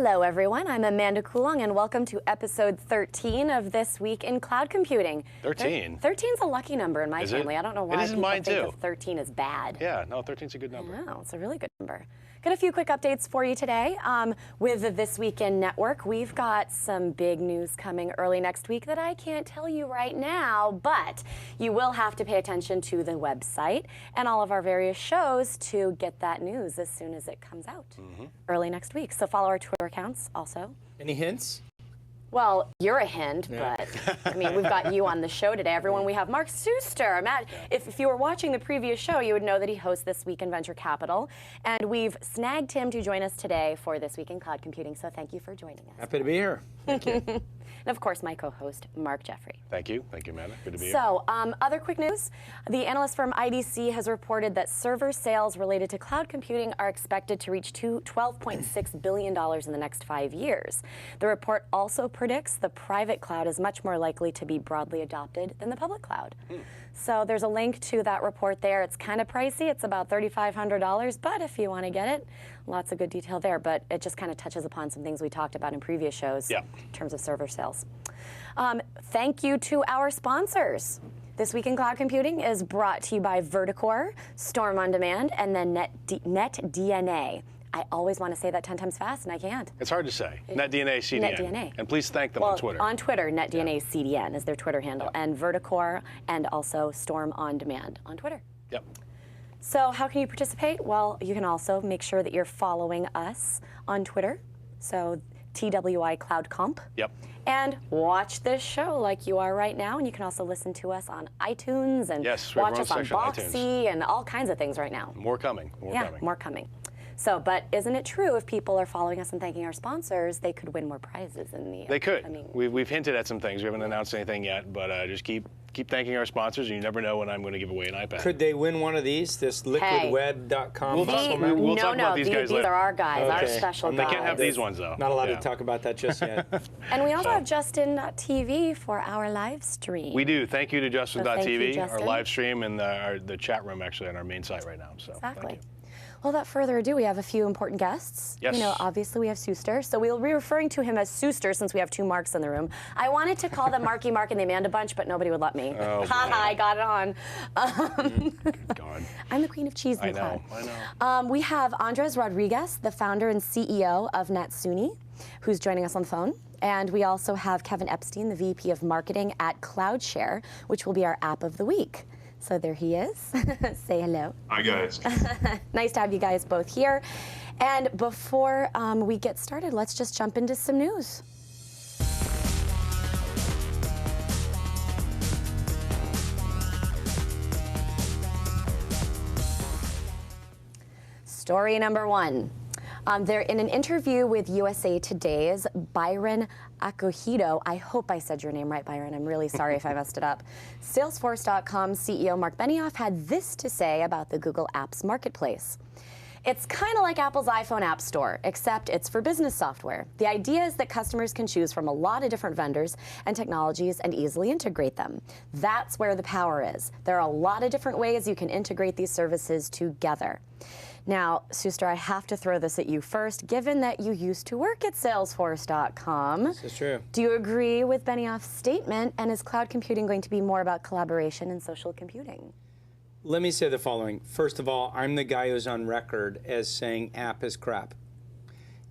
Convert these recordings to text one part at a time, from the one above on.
Hello, everyone. I'm Amanda Coulong, and welcome to episode 13 of This Week in Cloud Computing. 13? 13's a lucky number in my family. It? I don't know why people mine think too. of 13 is bad. Yeah, no, 13's a good number. No, it's a really good number. Got a few quick updates for you today. With the This Weekend Network, we've got some big news coming early next week that I can't tell you right now, but you will have to pay attention to the website and all of our various shows to get that news as soon as it comes out early next week. So follow our Twitter accounts also. Any hints? Well, you're a hint, but I mean, we've got you on the show today. Everyone, we have Mark Suster. If you were watching the previous show, you would know that he hosts This Week in Venture Capital, and we've snagged him to join us today for This Week in Cloud Computing, so thank you for joining us. Happy to be here. Thank you. And of course, my co-host, Mark Jeffrey. Thank you, Amanda. Good to be here. So, other quick news. The analyst firm IDC has reported that server sales related to cloud computing are expected to reach $12.6 billion in the next 5 years. The report also predicts the private cloud is much more likely to be broadly adopted than the public cloud. So there's a link to that report there. It's kind of pricey. It's about $3,500, but if you want to get it, lots of good detail there. But it just kind of touches upon some things we talked about in previous shows in terms of server sales. Thank you to our sponsors. This Week in Cloud Computing is brought to you by Verticore, Storm on Demand, and then NetDNA. I always want to say that 10 times fast, and I can't. It's hard to say. NetDNA, CDN. NetDNA. And please thank them on Twitter. On Twitter, NetDNA CDN is their Twitter handle, and Verticore, and also Storm on Demand on Twitter. Yep. So how can you participate? Well, you can also make sure that you're following us on Twitter. So TWI Cloud Comp. Yep. And watch this show like you are right now. And you can also listen to us on iTunes and watch us on Boxy and all kinds of things right now. More coming. More coming. So, but isn't it true if people are following us and thanking our sponsors, they could win more prizes in the They could. We've hinted at some things. We haven't announced anything yet, but just keep thanking our sponsors, and you never know when I'm going to give away an iPad. Could they win one of these? This liquidweb.com? We'll talk about these guys later. These are our guys, our special guys. They can't have these ones, though. Not allowed to talk about that just yet. And we also have Justin.tv for our live stream. We do. Thank you to Justin.tv, Justin. our live stream, and the chat room, actually, on our main site right now. So, exactly. Thank you. Well, without further ado, we have a few important guests. Yes. You know, obviously we have Suster, so we'll be referring to him as Suster since we have two Marks in the room. I wanted to call them Marky Mark and the Amanda Bunch, but nobody would let me. Oh, I got it on. Good God. I'm the queen of cheese in the cloud. I know. We have Andres Rodriguez, the founder and CEO of Nasuni, who's joining us on the phone. And we also have Kevin Epstein, the VP of Marketing at CloudShare, which will be our app of the week. So there he is. Say hello. Hi, guys. Nice to have you guys both here. And before we get started, let's just jump into some news. Story number one. They're in an interview with USA Today's Byron Acohido. I hope I said your name right, Byron. I'm really sorry if I messed it up. Salesforce.com CEO Mark Benioff had this to say about the Google Apps Marketplace. It's kind of like Apple's iPhone App Store, except it's for business software. The idea is that customers can choose from a lot of different vendors and technologies and easily integrate them. That's where the power is. There are a lot of different ways you can integrate these services together. Now, Suster, I have to throw this at you first. Given that you used to work at Salesforce.com, This is true. Do you agree with Benioff's statement? And is cloud computing going to be more about collaboration and social computing? Let me say the following. First of all, I'm the guy who's on record as saying app is crap.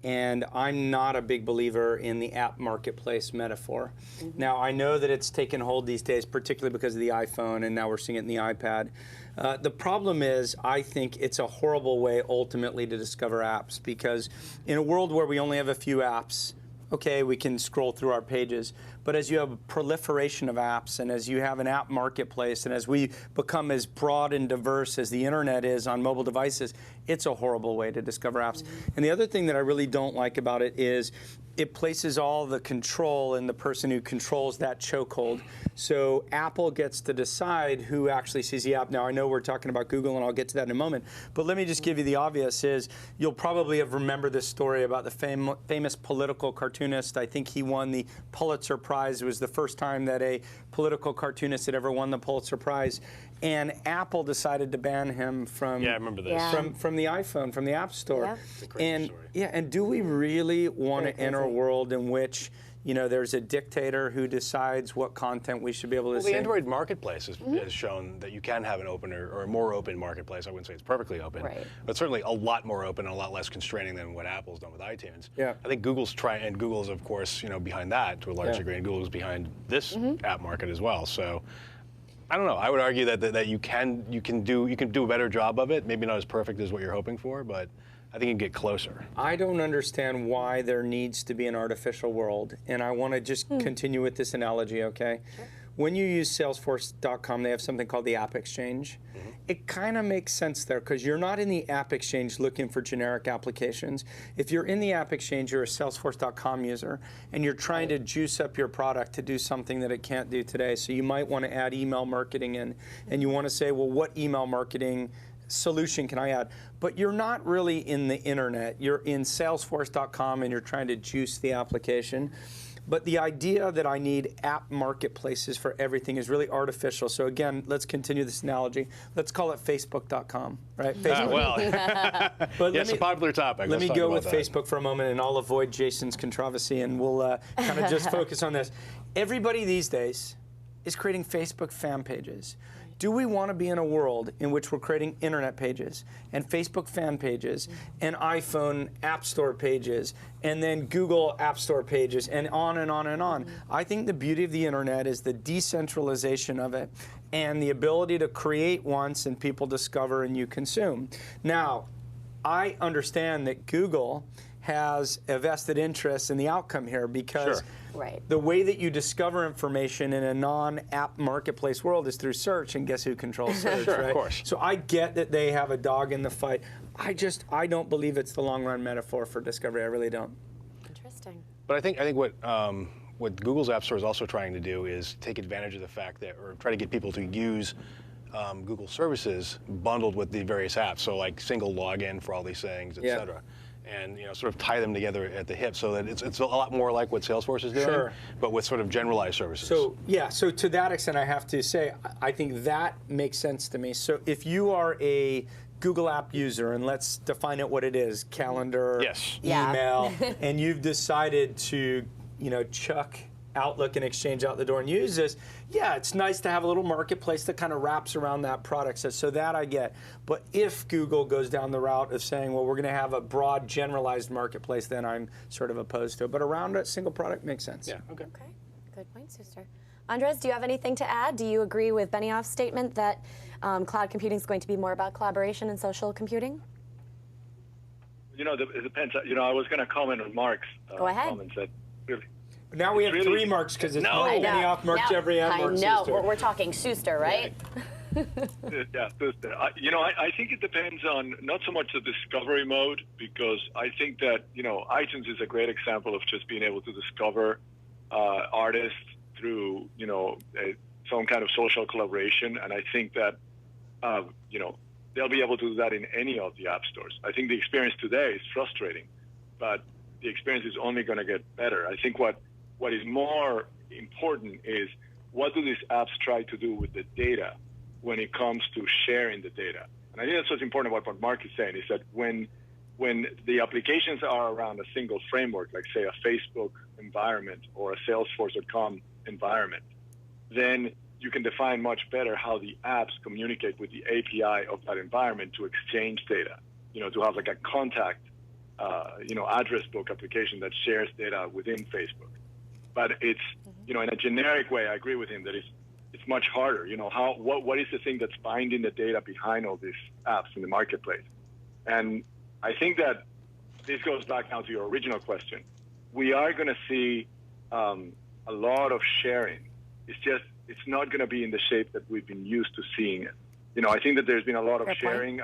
And I'm not a big believer in the app marketplace metaphor. Now, I know that it's taken hold these days, particularly because of the iPhone, and now we're seeing it in the iPad. The problem is, I think it's a horrible way ultimately to discover apps, because in a world where we only have a few apps, okay, we can scroll through our pages, but as you have a proliferation of apps, and as you have an app marketplace, and as we become as broad and diverse as the internet is on mobile devices, it's a horrible way to discover apps. And the other thing that I really don't like about it is it places all the control in the person who controls that chokehold. So Apple gets to decide who actually sees the app. Now, I know we're talking about Google, and I'll get to that in a moment, but let me just give you the obvious is, you'll probably have remembered this story about the famous political cartoonist. I think he won the Pulitzer Prize. It was the first time that a political cartoonist had ever won the Pulitzer Prize. and Apple decided to ban him from Yeah, I remember this. Yeah. from the iPhone, from the App Store. Yep. It's a crazy And story. yeah, and do we really want Very to enter a crazy. world in which there's a dictator who decides what content we should be able to Well, see? the Android marketplace has shown that you can have an opener or a more open marketplace. I wouldn't say it's perfectly open, Right. but certainly a lot more open and a lot less constraining than what Apple's done with iTunes. Yeah. I think Google's Google's of course behind that to a large Yeah. degree, and Google's behind this app market as well. So I don't know. I would argue that you can do a better job of it. Maybe not as perfect as what you're hoping for, but I think you can get closer. I don't understand why there needs to be an artificial world, and I want to just continue with this analogy, okay? Sure. When you use Salesforce.com, they have something called the App Exchange. It kind of makes sense there because you're not in the App Exchange looking for generic applications. If you're in the App Exchange, you're a Salesforce.com user, and you're trying to juice up your product to do something that it can't do today. So you might want to add email marketing in, and you want to say, well, what email marketing solution can I add? But you're not really in the internet. You're in Salesforce.com and you're trying to juice the application. But the idea that I need app marketplaces for everything is really artificial. So again, let's continue this analogy. Let's call it Facebook.com, right? Facebook. Well, But it's a popular topic. Let Let's me talk go about with that. Facebook for a moment, and I'll avoid Jason's controversy, and we'll kind of just focus on this. Everybody these days is creating Facebook fan pages. Do we want to be in a world in which we're creating internet pages and Facebook fan pages and iPhone App Store pages and then Google App Store pages and on and on and on? I think the beauty of the internet is the decentralization of it and the ability to create once and people discover and you consume. Now, I understand that Google has a vested interest in the outcome here because Sure. Right. the way that you discover information in a non-app marketplace world is through search, and guess who controls search, Sure, right? of course. So I get that they have a dog in the fight. I don't believe it's the long-run metaphor for discovery. I really don't. Interesting. But I think what Google's App Store is also trying to do is take advantage of the fact that, or try to get people to use Google services bundled with the various apps. So like single login for all these things, et Yeah. cetera. And sort of tie them together at the hip so that it's a lot more like what Salesforce is doing, Sure. but with sort of generalized services. So yeah, so to that extent, I have to say, I think that makes sense to me. So if you are a Google app user, and let's define it what it is, calendar, Yes. Yeah. email, and you've decided to, chuck Outlook and Exchange out the door and use this, yeah, it's nice to have a little marketplace that kind of wraps around that product. So that I get. But if Google goes down the route of saying, well, we're going to have a broad, generalized marketplace, then I'm sort of opposed to it. But around a single product makes sense. Yeah, okay. Okay. Good point, Suster. Andres, do you have anything to add? Do you agree with Benioff's statement that cloud computing is going to be more about collaboration and social computing? It depends. I was going to comment on Mark's Go ahead. comments that really. Now we have Really- three marks because it's No. Mark I know. Benioff, Mark Now- Jeffrey, and I Mark know. Suster. We're talking Suster, right? Yeah, I think it depends on not so much the discovery mode, because I think that iTunes is a great example of just being able to discover artists through some kind of social collaboration, and I think that they'll be able to do that in any of the app stores. I think the experience today is frustrating, but the experience is only going to get better. I think what is more important is what do these apps try to do with the data when it comes to sharing the data. And I think that's what's important about what Mark is saying, is that when the applications are around a single framework, like say a Facebook environment or a Salesforce.com environment, then you can define much better how the apps communicate with the API of that environment to exchange data, to have like a contact, address book application that shares data within Facebook. But it's, in a generic way, I agree with him that it's much harder. What is the thing that's binding the data behind all these apps in the marketplace? And I think that this goes back now to your original question. We are going to see a lot of sharing. It's not going to be in the shape that we've been used to seeing it. I think that there's been a lot of Fair sharing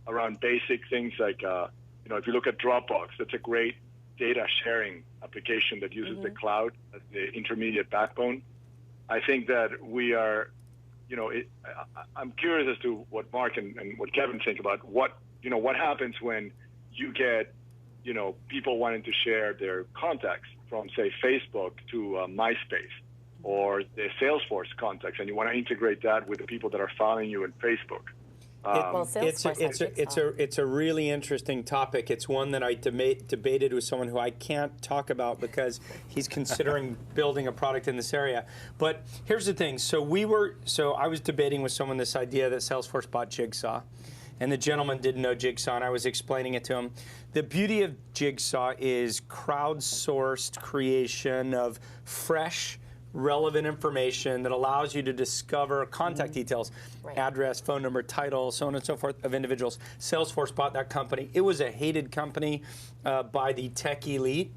around basic things like, if you look at Dropbox, that's a great data sharing application that uses the cloud as the intermediate backbone. I think that we are, I'm curious as to what Mark and what Kevin think about what happens when you get, people wanting to share their contacts from, say, Facebook to MySpace. or the Salesforce contacts, and you want to integrate that with the people that are following you in Facebook. Well, Salesforce has Jigsaw. It's a really interesting topic. It's one that I debated with someone who I can't talk about because he's considering building a product in this area. But here's the thing. So I was debating with someone this idea that Salesforce bought Jigsaw, and the gentleman didn't know Jigsaw, and I was explaining it to him. The beauty of Jigsaw is crowdsourced creation of fresh, relevant information that allows you to discover contact details, address, phone number, title, so on and so forth of individuals. Salesforce bought that company. It was a hated company by the tech elite.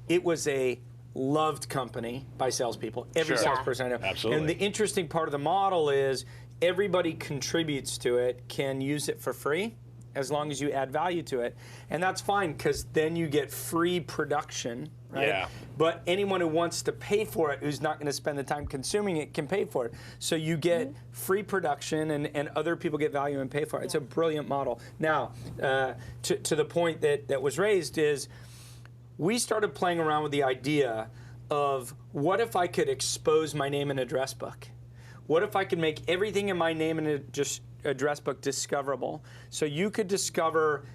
It was a loved company by salespeople. Every salesperson I know. Absolutely. And the interesting part of the model is everybody contributes to it, can use it for free, as long as you add value to it. And that's fine, because then you get free production, right? Yeah. But anyone who wants to pay for it, who's not going to spend the time consuming it, can pay for it. So you get free production, and other people get value and pay for it. It's a brilliant model. Now, to the point that was raised is, we started playing around with the idea of, what if I could expose my name and address book? What if I could make everything in my name and address book discoverable? So you could discover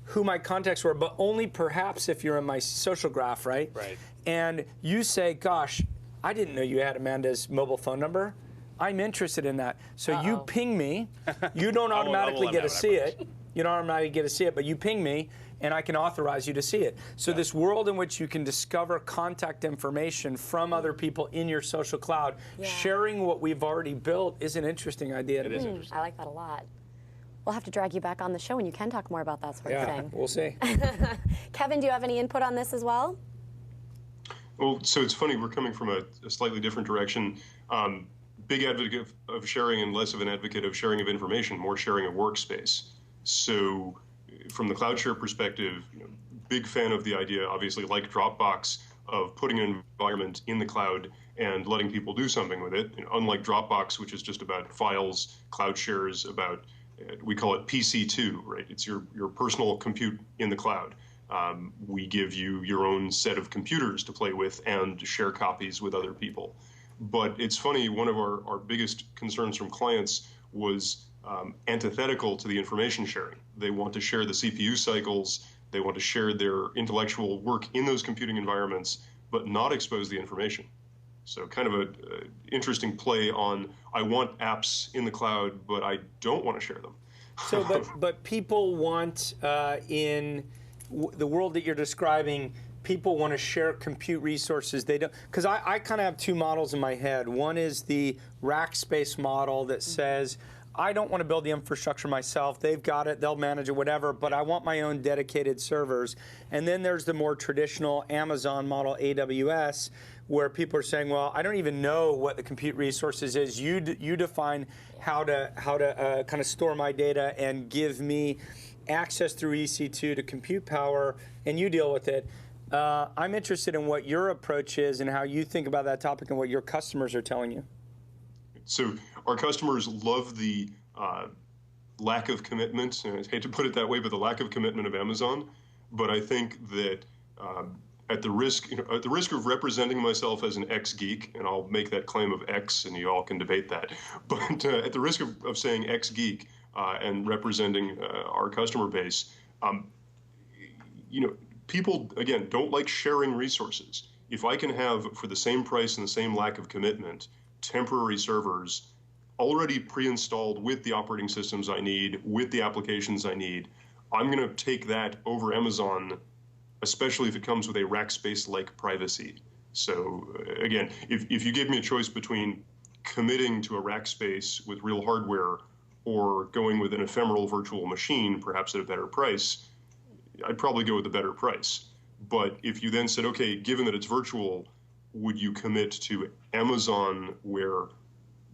who my contacts were, but only perhaps if you're in my social graph, right? Right. And you say, gosh, I didn't know you had Amanda's mobile phone number. I'm interested in that. So you ping me. You don't automatically get to see it. You don't automatically get to see it, but you ping me, and I can authorize you to see it. So this world in which you can discover contact information from other people in your social cloud, sharing what we've already built, is an interesting idea. It is interesting. I like that a lot. We'll have to drag you back on the show, and you can talk more about that sort of thing. We'll see. Kevin, do you have any input on this as well? Well, so it's funny, we're coming from a slightly different direction. Big advocate of sharing and less of an advocate of sharing of information, more sharing of workspace. So from the CloudShare perspective, big fan of the idea, obviously, like Dropbox, of putting an environment in the cloud and letting people do something with it. Unlike Dropbox, which is just about files, CloudShare is about, we call it PC2, right? It's your personal compute in the cloud. We give you your own set of computers to play with and share copies with other people. But it's funny, one of our biggest concerns from clients was antithetical to the information sharing. They want to share the CPU cycles, they want to share their intellectual work in those computing environments, but not expose the information. So kind of an interesting play on, I want apps in the cloud, but I don't want to share them. So, but people want, in the world that you're describing, people want to share compute resources. They don't, because I kind of have two models in my head. One is the rack space model that says, I don't want to build the infrastructure myself. They've got it, they'll manage it, whatever, but I want my own dedicated servers. And then there's the more traditional Amazon model, AWS, where people are saying, well, I don't even know what the compute resources is. You define how to kind of store my data and give me access through EC2 to compute power, and you deal with it. I'm interested in what your approach is and how you think about that topic and what your customers are telling you. So our customers love the lack of commitment, and I hate to put it that way, but the lack of commitment of Amazon. But I think that at the risk of representing myself as an ex-geek, and I'll make that claim of ex, and you all can debate that, but at the risk of saying ex-geek and representing our customer base, people, again, don't like sharing resources. If I can have, for the same price and the same lack of commitment, temporary servers already pre-installed with the operating systems I need, with the applications I need, I'm going to take that over Amazon, especially if it comes with a rack space-like privacy. So again, if you give me a choice between committing to a rack space with real hardware or going with an ephemeral virtual machine, perhaps at a better price, I'd probably go with the better price. But if you then said, okay, given that it's virtual, would you commit to Amazon, where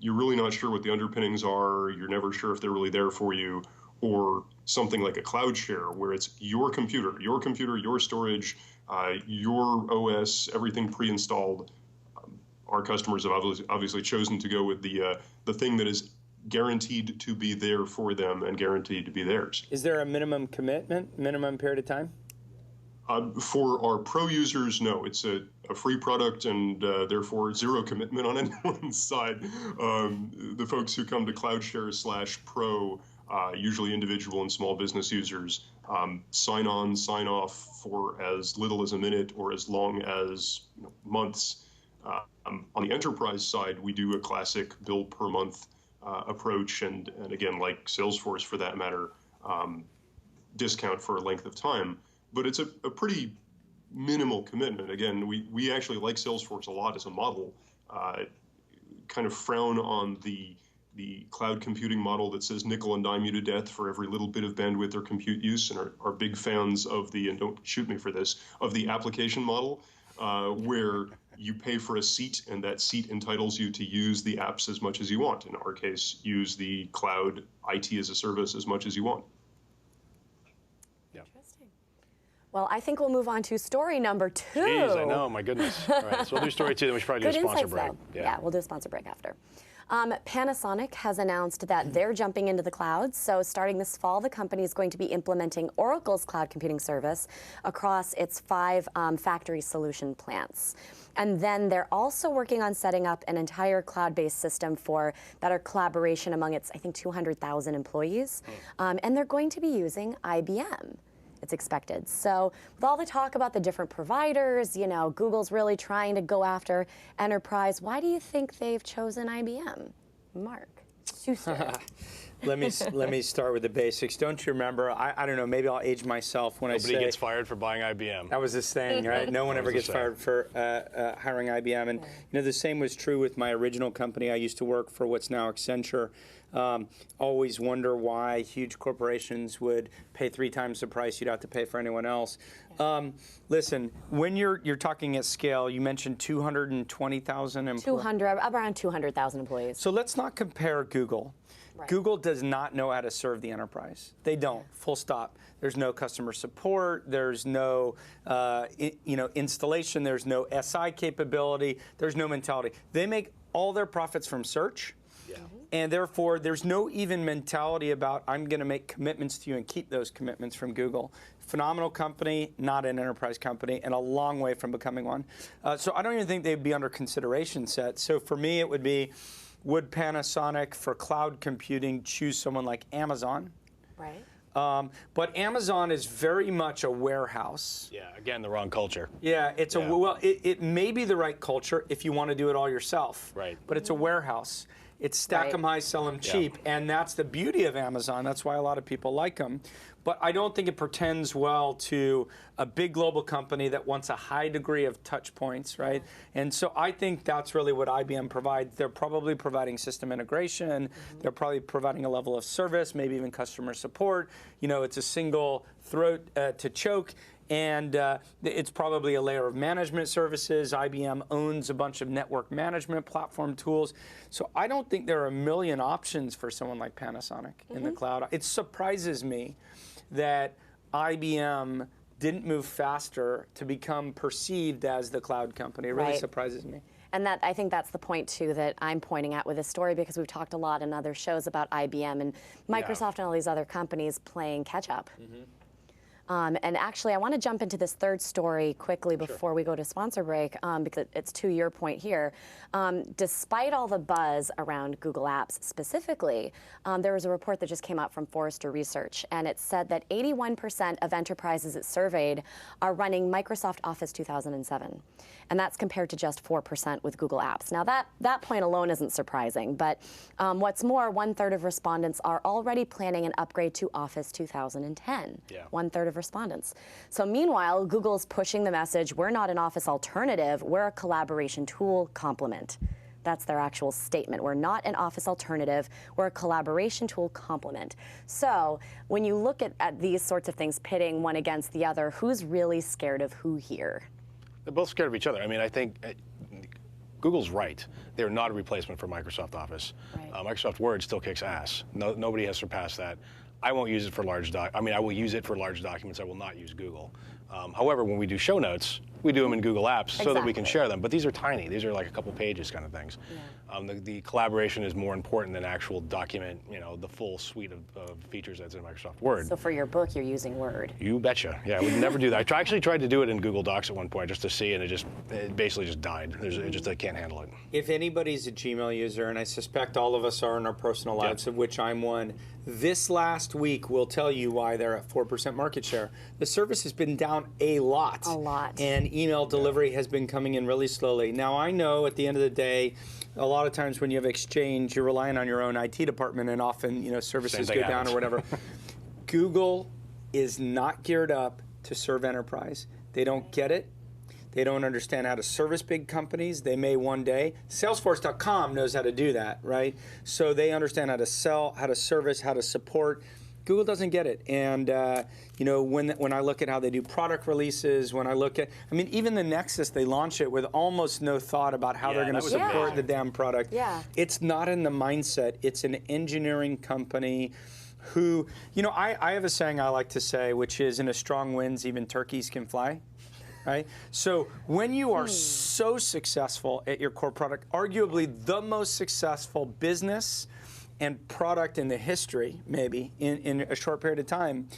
you're really not sure what the underpinnings are, you're never sure if they're really there for you, or something like a CloudShare, where it's your computer, your storage, your OS, everything pre-installed. Our customers have obviously chosen to go with the thing that is guaranteed to be there for them and guaranteed to be theirs. Is there a minimum commitment, minimum period of time? For our pro users, no. It's a a free product and therefore zero commitment on anyone's side. The folks who come to CloudShare/Pro, usually individual and small business users, sign on, sign off for as little as a minute or as long as months. On the enterprise side, we do a classic bill per month approach, and again, like Salesforce for that matter, discount for a length of time. But it's a pretty minimal commitment. Again, we actually like Salesforce a lot as a model, kind of frown on the cloud computing model that says nickel and dime you to death for every little bit of bandwidth or compute use, and are big fans of the, and don't shoot me for this, of the application model, where you pay for a seat and that seat entitles you to use the apps as much as you want. In our case, use the cloud IT as a service as much as you want. Interesting. Well, I think we'll move on to story number 2. Jeez, I know, my goodness. All right, so we'll do story 2, then we should probably do a sponsor break. Yeah, we'll do a sponsor break after. Panasonic has announced that they're jumping into the cloud. So starting this fall, the company is going to be implementing Oracle's cloud computing service across its 5 factory solution plants. And then they're also working on setting up an entire cloud-based system for better collaboration among its, I think, 200,000 employees. And they're going to be using IBM. It's expected. So with all the talk about the different providers, Google's really trying to go after enterprise. Why do you think they've chosen IBM? Mark. Suster. Let me start with the basics. Don't you remember? I don't know. Maybe I'll age myself when I say nobody gets fired for buying IBM. That was this thing, right? No one ever gets fired for hiring IBM. And the same was true with my original company. I used to work for what's now Accenture. Always wonder why huge corporations would pay 3 times the price you'd have to pay for anyone else. Listen, when you're talking at scale, you mentioned 220,000 employees. Around 200,000 employees. So let's not compare Google. Right. Google does not know how to serve the enterprise. They don't, full stop. There's no customer support. There's no installation. There's no SI capability. There's no mentality. They make all their profits from search. Yeah. And therefore, there's no even mentality about, I'm going to make commitments to you and keep those commitments from Google. Phenomenal company, not an enterprise company, and a long way from becoming one. So I don't even think they'd be under consideration set. So for me, it would be, would Panasonic for cloud computing choose someone like Amazon? Right. But Amazon is very much a warehouse. Yeah, again, the wrong culture. Yeah, it's it may be the right culture if you want to do it all yourself. Right. But it's a warehouse. It's stack them high, sell them cheap, and that's the beauty of Amazon. That's why a lot of people like them. But I don't think it pretends well to a big global company that wants a high degree of touch points, right? And so I think that's really what IBM provides. They're probably providing system integration. They're probably providing a level of service, maybe even customer support. It's a single throat to choke. And it's probably a layer of management services. IBM owns a bunch of network management platform tools. So I don't think there are a million options for someone like Panasonic in the cloud. It surprises me that IBM didn't move faster to become perceived as the cloud company. It really surprises me. And I think that's the point, too, that I'm pointing at with this story, because we've talked a lot in other shows about IBM and Microsoft and all these other companies playing catch-up. And actually, I want to jump into this third story quickly before we go to sponsor break, because it's to your point here. Despite all the buzz around Google Apps specifically, there was a report that just came out from Forrester Research, and it said that 81% of enterprises it surveyed are running Microsoft Office 2007. And that's compared to just 4% with Google Apps. Now, that point alone isn't surprising, but what's more, 1/3 of respondents are already planning an upgrade to Office 2010. 1/3 of respondents. So meanwhile, Google's pushing the message, we're not an Office alternative, we're a collaboration tool complement. That's their actual statement. We're not an Office alternative, we're a collaboration tool complement. So when you look at these sorts of things pitting one against the other, who's really scared of who here? They're both scared of each other. I mean, I think Google's right. They're not a replacement for Microsoft Office. Right. Microsoft Word still kicks ass. Nobody has surpassed that. I won't use it for large I will use it for large documents. I will not use Google. However, when we do show notes, we do them in Google Apps so that we can Exactly. share them. But these are tiny. These are like a couple pages kind of things. Yeah. The collaboration is more important than actual document, the full suite of features that's in Microsoft Word. So for your book, you're using Word. You betcha. Yeah, I would never do that. I actually tried to do it in Google Docs at one point just to see, and it basically just died. I can't handle it. If anybody's a Gmail user, and I suspect all of us are in our personal lives, of which I'm one, this last week will tell you why they're at 4% market share. The service has been down a lot. A lot. And email delivery has been coming in really slowly. Now, I know at the end of the day, a lot of times when you have Exchange, you're relying on your own IT department, and often, services go down or whatever. Google is not geared up to serve enterprise. They don't get it. They don't understand how to service big companies. They may one day. Salesforce.com knows how to do that, right? So they understand how to sell, how to service, how to support. Google doesn't get it. And when I look at how they do product releases, when I look at, even the Nexus, they launch it with almost no thought about how they're going to support the damn product. Yeah. It's not in the mindset. It's an engineering company who, I have a saying I like to say, which is, in a strong winds, even turkeys can fly. Right? So when you are so successful at your core product, arguably the most successful business and product in the history, maybe, in a short period of time,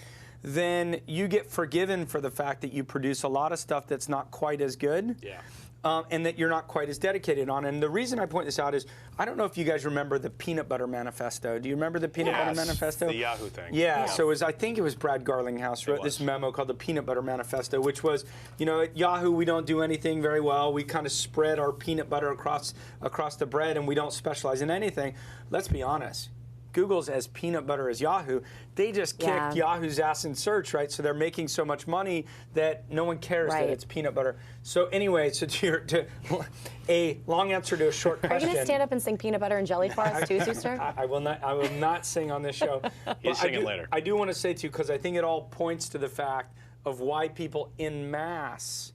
then you get forgiven for the fact that you produce a lot of stuff that's not quite as good. Yeah. And that you're not quite as dedicated on. And the reason I point this out is, I don't know if you guys remember the Peanut Butter Manifesto. Do you remember the Peanut Butter Manifesto? The Yahoo thing. Yeah, so I think it was Brad Garlinghouse wrote this memo called the Peanut Butter Manifesto, which was, at Yahoo we don't do anything very well. We kind of spread our peanut butter across the bread, and we don't specialize in anything. Let's be honest. Google's as peanut butter as Yahoo. They just kicked Yahoo's ass in search, right? So they're making so much money that no one cares that it's peanut butter. So anyway, a long answer to a short question. Are you going to stand up and sing Peanut Butter and Jelly for us too, Suster? I will not sing on this show. He's singing later. I do want to say to you, because I think it all points to the fact of why people en masse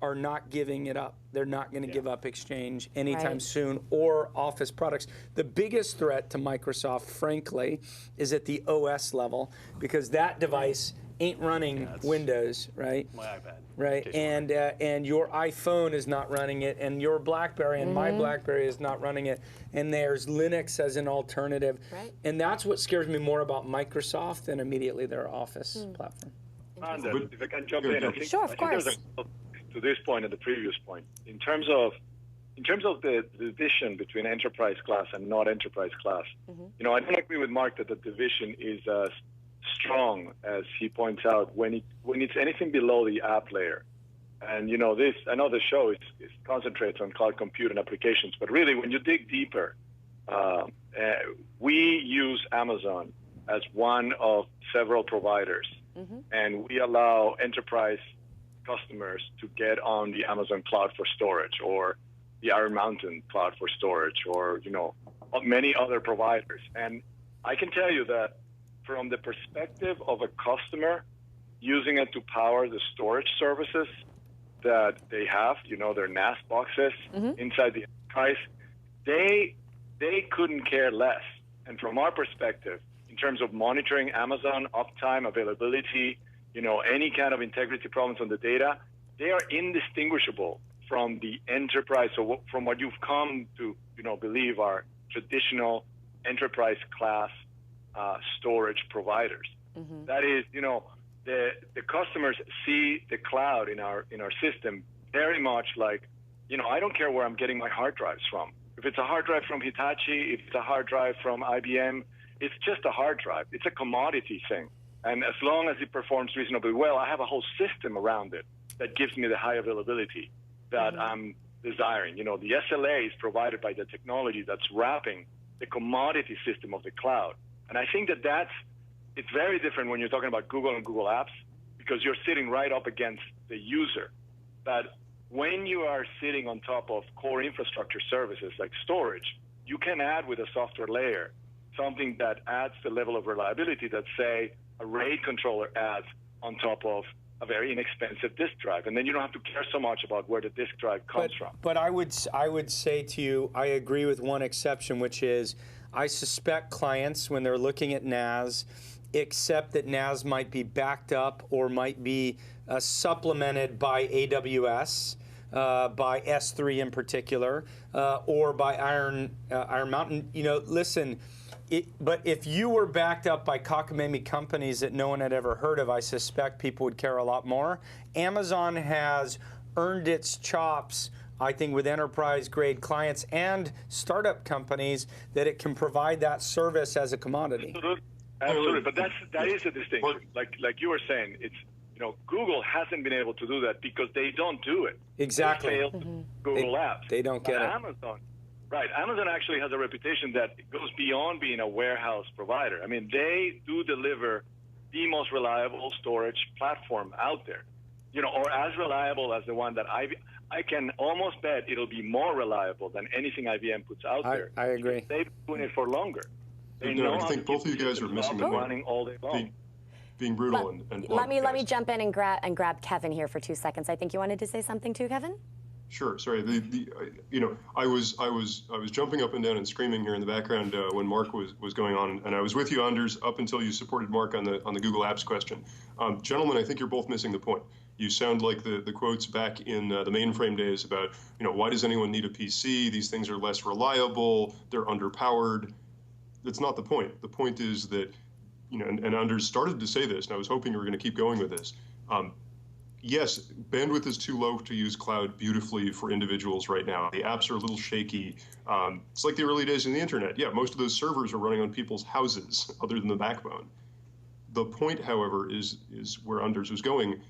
are not giving it up. They're not going to give up Exchange anytime soon, or Office products. The biggest threat to Microsoft, frankly, is at the OS level, because that device ain't running Windows, right? My iPad. Right, and your iPhone is not running it, and your BlackBerry and my BlackBerry is not running it, and there's Linux as an alternative. Right. And that's what scares me more about Microsoft than immediately their Office platform. If I can jump in, I think, Sure, of course. There's to this point and the previous point, in terms of the division between enterprise class and not enterprise class, I don't agree with Mark that the division is as strong as he points out when it's anything below the app layer. And this, I know the show is concentrates on cloud compute and applications, but really when you dig deeper, we use Amazon as one of several providers, and we allow enterprise customers to get on the Amazon cloud for storage, or the Iron Mountain cloud for storage, or many other providers. And I can tell you that from the perspective of a customer using it to power the storage services that they have, their NAS boxes inside the enterprise, they couldn't care less. And from our perspective, in terms of monitoring Amazon uptime, availability, any kind of integrity problems on the data, they are indistinguishable from the enterprise, so from what you've come to believe are traditional enterprise class storage providers. That is, the customers see the cloud in our system very much like, I don't care where I'm getting my hard drives from. If it's a hard drive from Hitachi, if it's a hard drive from IBM, it's just a hard drive. It's a commodity thing. And as long as it performs reasonably well, I have a whole system around it that gives me the high availability that I'm desiring. The SLA is provided by the technology that's wrapping the commodity system of the cloud. And I think it's very different when you're talking about Google and Google Apps, because you're sitting right up against the user. But when you are sitting on top of core infrastructure services like storage, you can add with a software layer something that adds the level of reliability that, say, a RAID controller adds on top of a very inexpensive disk drive, and then you don't have to care so much about where the disk drive comes from. But I would say to you, I agree with one exception, which is I suspect clients, when they're looking at NAS except that NAS might be backed up or might be supplemented by AWS, by S3 in particular, or by Iron Mountain. You know, listen, but if you were backed up by cockamamie companies that no one had ever heard of, I suspect people would care a lot more. Amazon has earned its chops, I think, with enterprise-grade clients and startup companies, that it can provide that service as a commodity. Absolutely, but that is a distinction. Like you were saying, it's, you know, Google hasn't been able to do that because they don't do it. Exactly. They failed Google Apps. They don't get it. Amazon actually has a reputation that goes beyond being a warehouse provider. I mean, they do deliver the most reliable storage platform out there, you know, or as reliable as the one that I can almost bet it'll be more reliable than anything IBM puts out there. I agree. They've been doing it for longer. They know I think both of you guys are missing the point. Running all day long. Being brutal and let me jump in and grab Kevin here for 2 seconds. I think you wanted to say something too, Kevin. Sure. Sorry. You know, I was jumping up and down and screaming here in the background when Mark was going on, and I was with you, Anders, up until you supported Mark on the Google Apps question. Gentlemen, I think you're both missing the point. You sound like the quotes back in the mainframe days about, you know, why does anyone need a PC? These things are less reliable. They're underpowered. That's not the point. The point is that, you know, and Anders started to say this, and I was hoping you were going to keep going with this. Yes, bandwidth is too low to use cloud beautifully for individuals right now. The apps are a little shaky. It's like the early days in the internet. Yeah, most of those servers are running on people's houses other than the backbone. The point, however, is where Anders was going.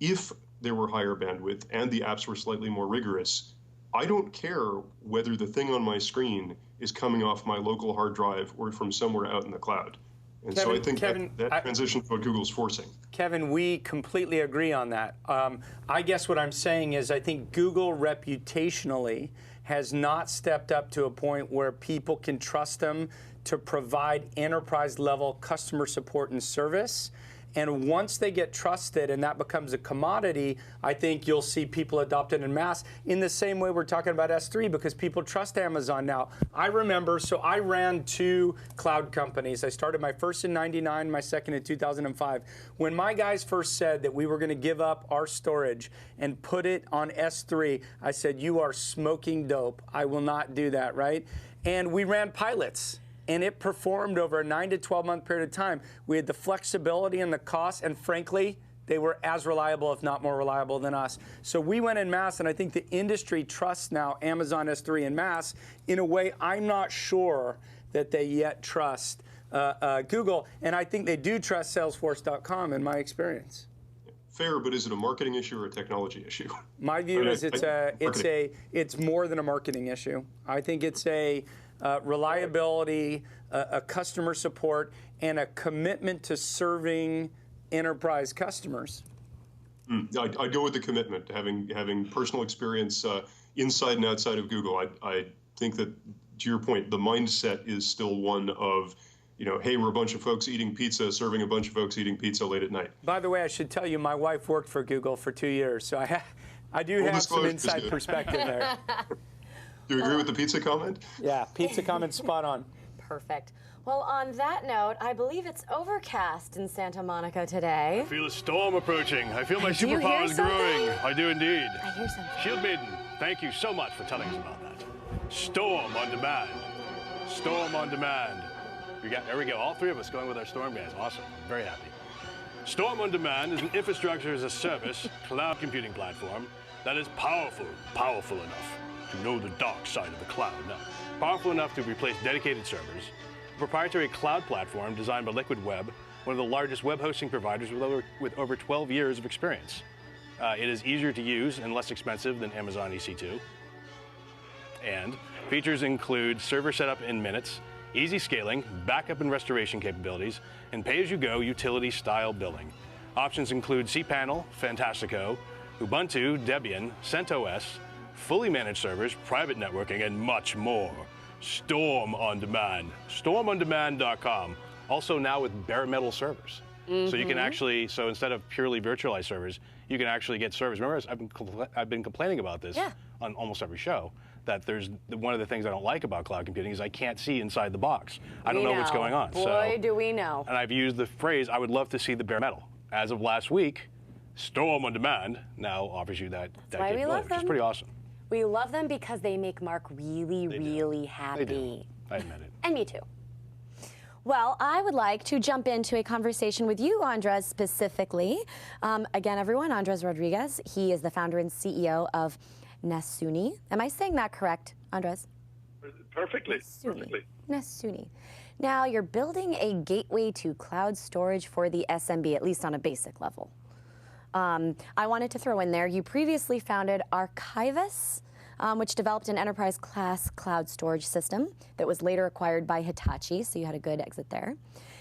If there were higher bandwidth and the apps were slightly more rigorous, I don't care whether the thing on my screen is coming off my local hard drive or from somewhere out in the cloud. And Kevin, so I think that transition to what Google's forcing. Kevin, we completely agree on that. I guess what I'm saying is I think Google reputationally has not stepped up to a point where people can trust them to provide enterprise-level customer support and service. And once they get trusted and that becomes a commodity, I think you'll see people adopt it en masse in the same way we're talking about S3, because people trust Amazon now. I remember, so I ran 2 cloud companies. I started my first in '99, my second in 2005. When my guys first said that we were going to give up our storage and put it on S3, I said, you are smoking dope. I will not do that, right? And we ran pilots. And it performed over a 9 to 12 month period of time. We had the flexibility and the cost, and frankly, they were as reliable, if not more reliable than us. So we went en masse, and I think the industry trusts now Amazon S3 en masse in a way I'm not sure that they yet trust Google. And I think they do trust Salesforce.com in my experience. Fair, but is it a marketing issue or a technology issue? My view is it's more than a marketing issue. I think it's a reliability, a customer support, and a commitment to serving enterprise customers. I'd go with the commitment, having personal experience inside and outside of Google. I think that, to your point, the mindset is still one of, you know, hey, we're a bunch of folks eating pizza, serving a bunch of folks eating pizza late at night. By the way, I should tell you, my wife worked for Google for 2 years, so I do have some inside perspective there. Do you agree with the pizza comment? Yeah, pizza comment spot on. Perfect. Well, on that note, I believe it's overcast in Santa Monica today. I feel a storm approaching. I feel my superpowers growing. I do indeed. I hear something. Shield Maiden, thank you so much for telling us about that. Storm on demand. Storm on demand. There we go. All 3 of us going with our Storm guys. Awesome. I'm very happy. Storm on Demand is an infrastructure as a service cloud computing platform that is powerful enough to know the dark side of the cloud. No, powerful enough to replace dedicated servers. A proprietary cloud platform designed by Liquid Web, one of the largest web hosting providers with over 12 years of experience. It is easier to use and less expensive than Amazon EC2. And features include server setup in minutes, easy scaling, backup and restoration capabilities, and pay-as-you-go utility-style billing. Options include cPanel, Fantastico, Ubuntu, Debian, CentOS, fully managed servers, private networking, and much more. Storm on Demand. StormOnDemand.com. Also now with bare metal servers. So you can actually, so instead of purely virtualized servers, you can actually get servers. Remember, I've been complaining about this on almost every show, that one of the things I don't like about cloud computing is I can't see inside the box. I don't know what's going on. Boy, do we know. And I've used the phrase, I would love to see the bare metal. As of last week, Storm on Demand now offers you that capability, which is pretty awesome. We love them because they make Mark really, really happy. They do. I admit it. And me too. Well, I would like to jump into a conversation with you, Andres, specifically. Again, everyone, Andres Rodriguez. He is the founder and CEO of Nasuni. Am I saying that correct, Andres? Perfectly. Nasuni. Now, you're building a gateway to cloud storage for the SMB, at least on a basic level. I wanted to throw in there, you previously founded Archivus, which developed an enterprise-class cloud storage system that was later acquired by Hitachi, so you had a good exit there.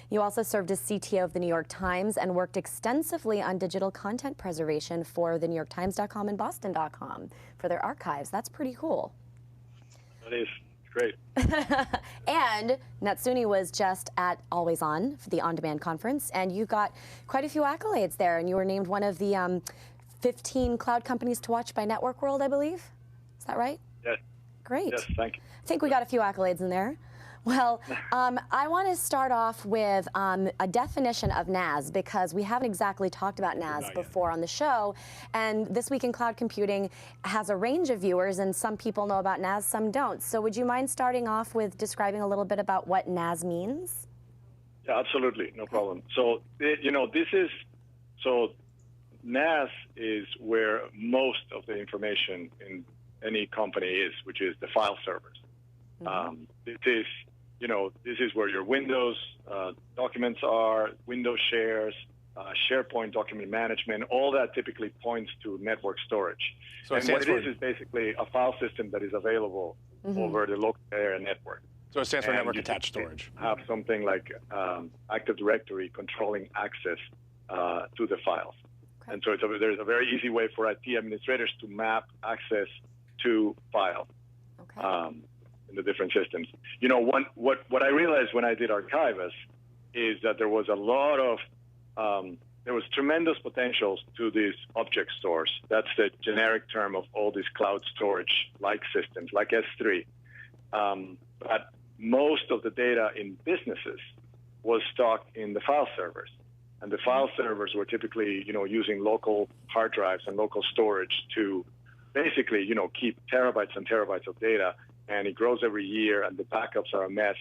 You also served as CTO of the New York Times and worked extensively on digital content preservation for the NewYorkTimes.com and Boston.com for their archives. That's pretty cool. That is great. And Nasuni was just at Always On for the On Demand conference, and you got quite a few accolades there, and you were named one of the 15 cloud companies to watch by Network World, I believe. Is that right? Yes. Great. Yes, thank you. I think we got a few accolades in there. Well, I want to start off with a definition of NAS, because we haven't exactly talked about NAS before on the show. And This Week in Cloud Computing has a range of viewers, and some people know about NAS, some don't. So would you mind starting off with describing a little bit about what NAS means? Yeah, absolutely. No problem. So, NAS is where most of the information in any company is, which is the file servers. This is where your Windows documents are, Windows shares, SharePoint document management, all that typically points to network storage. So and what it is basically a file system that is available over the local area network. So it stands for network attached storage. Have something like Active Directory controlling access to the files. Okay. And so there's a very easy way for IT administrators to map access to files. Okay. In the different systems. What I realized when I did Archivus is that there was a lot of, there was tremendous potentials to these object stores. That's the generic term of all these cloud storage-like systems, like S3. But most of the data in businesses was stored in the file servers. And the file servers were typically, using local hard drives and local storage to basically, keep terabytes and terabytes of data. And it grows every year, and the backups are a mess.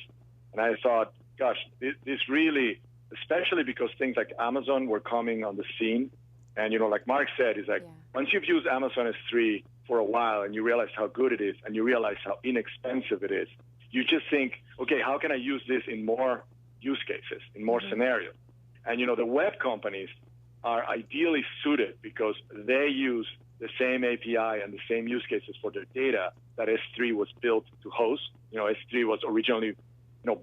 And I thought, gosh, this really, especially because things like Amazon were coming on the scene. And, like Mark said, is like, once you've used Amazon S3 for a while and you realize how good it is and you realize how inexpensive it is, you just think, okay, how can I use this in more use cases, in more scenarios? And, the web companies are ideally suited because they use the same API and the same use cases for their data that S3 was built to host. S3 was originally,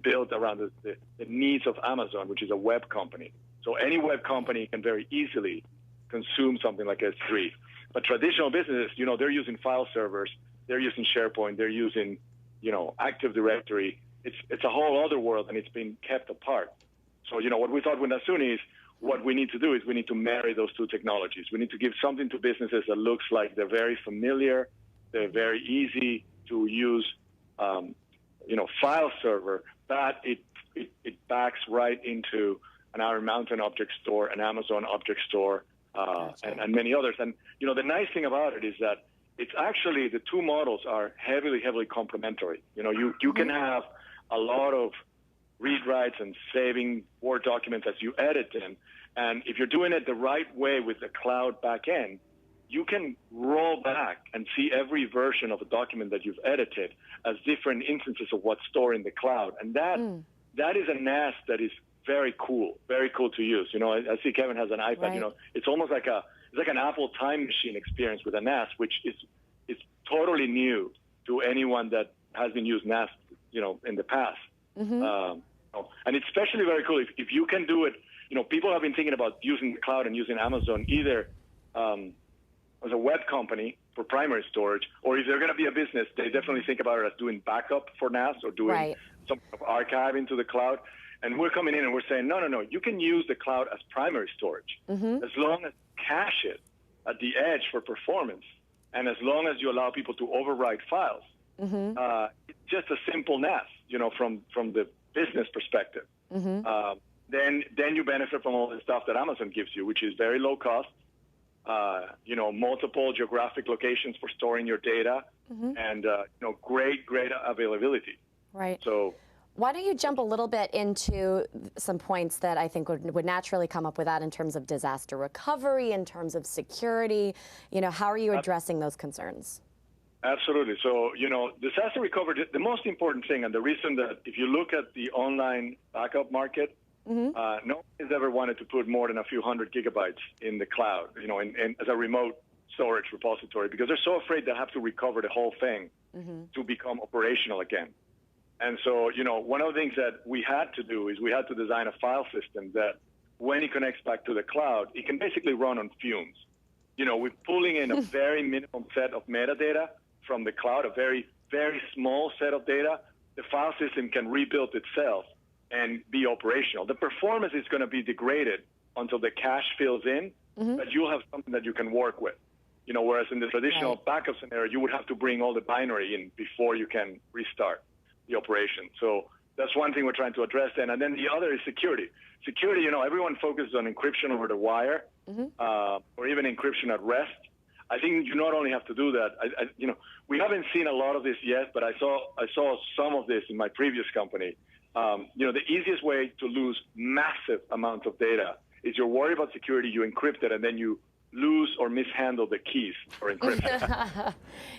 built around the needs of Amazon, which is a web company. So any web company can very easily consume something like S3. But traditional businesses, they're using file servers, they're using SharePoint, they're using, Active Directory. It's a whole other world, and it's been kept apart. So, what we thought with Nasuni is, what we need to do is we need to marry those two technologies. We need to give something to businesses that looks like they're very familiar, they're very easy to use, file server, but it backs right into an Iron Mountain object store, an Amazon object store, and many others. And, the nice thing about it is that it's actually, the two models are heavily, heavily complementary. You can have a lot of read writes and saving Word documents as you edit them. And if you're doing it the right way with the cloud backend, you can roll back and see every version of a document that you've edited as different instances of what's stored in the cloud. And that is a NAS that is very cool to use. I see Kevin has an iPad. Right. It's almost like an Apple time machine experience with a NAS, which is totally new to anyone that hasn't used NAS, in the past. And it's especially very cool if you can do it. People have been thinking about using the cloud and using Amazon either as a web company for primary storage, or if they're going to be a business, they definitely think about it as doing backup for NAS or doing some archive into the cloud. And we're coming in and we're saying, no, you can use the cloud as primary storage as long as you cache it at the edge for performance, and as long as you allow people to overwrite files. it's just a simple NAS, from the business perspective. Then you benefit from all the stuff that Amazon gives you, which is very low cost, multiple geographic locations for storing your data, and great availability. Right. So why don't you jump a little bit into some points that I think would naturally come up with that in terms of disaster recovery, in terms of security? How are you addressing those concerns? Absolutely. So, disaster recovery, the most important thing, and the reason that if you look at the online backup market, no one has ever wanted to put more than a few hundred gigabytes in the cloud, as a remote storage repository, because they're so afraid they'll have to recover the whole thing to become operational again. And so, one of the things that we had to do is we had to design a file system that when it connects back to the cloud, it can basically run on fumes. We're pulling in a very minimum set of metadata from the cloud, a very, very small set of data. The file system can rebuild itself and be operational. The performance is going to be degraded until the cache fills in, but you'll have something that you can work with. Whereas in the traditional backup scenario, you would have to bring all the binary in before you can restart the operation. So that's one thing we're trying to address then. And then the other is security. Security, everyone focuses on encryption over the wire, or even encryption at rest. I think you not only have to do that, we haven't seen a lot of this yet, but I saw some of this in my previous company. The easiest way to lose massive amounts of data is you're worried about security, you encrypt it, and then you lose or mishandle the keys for encryption.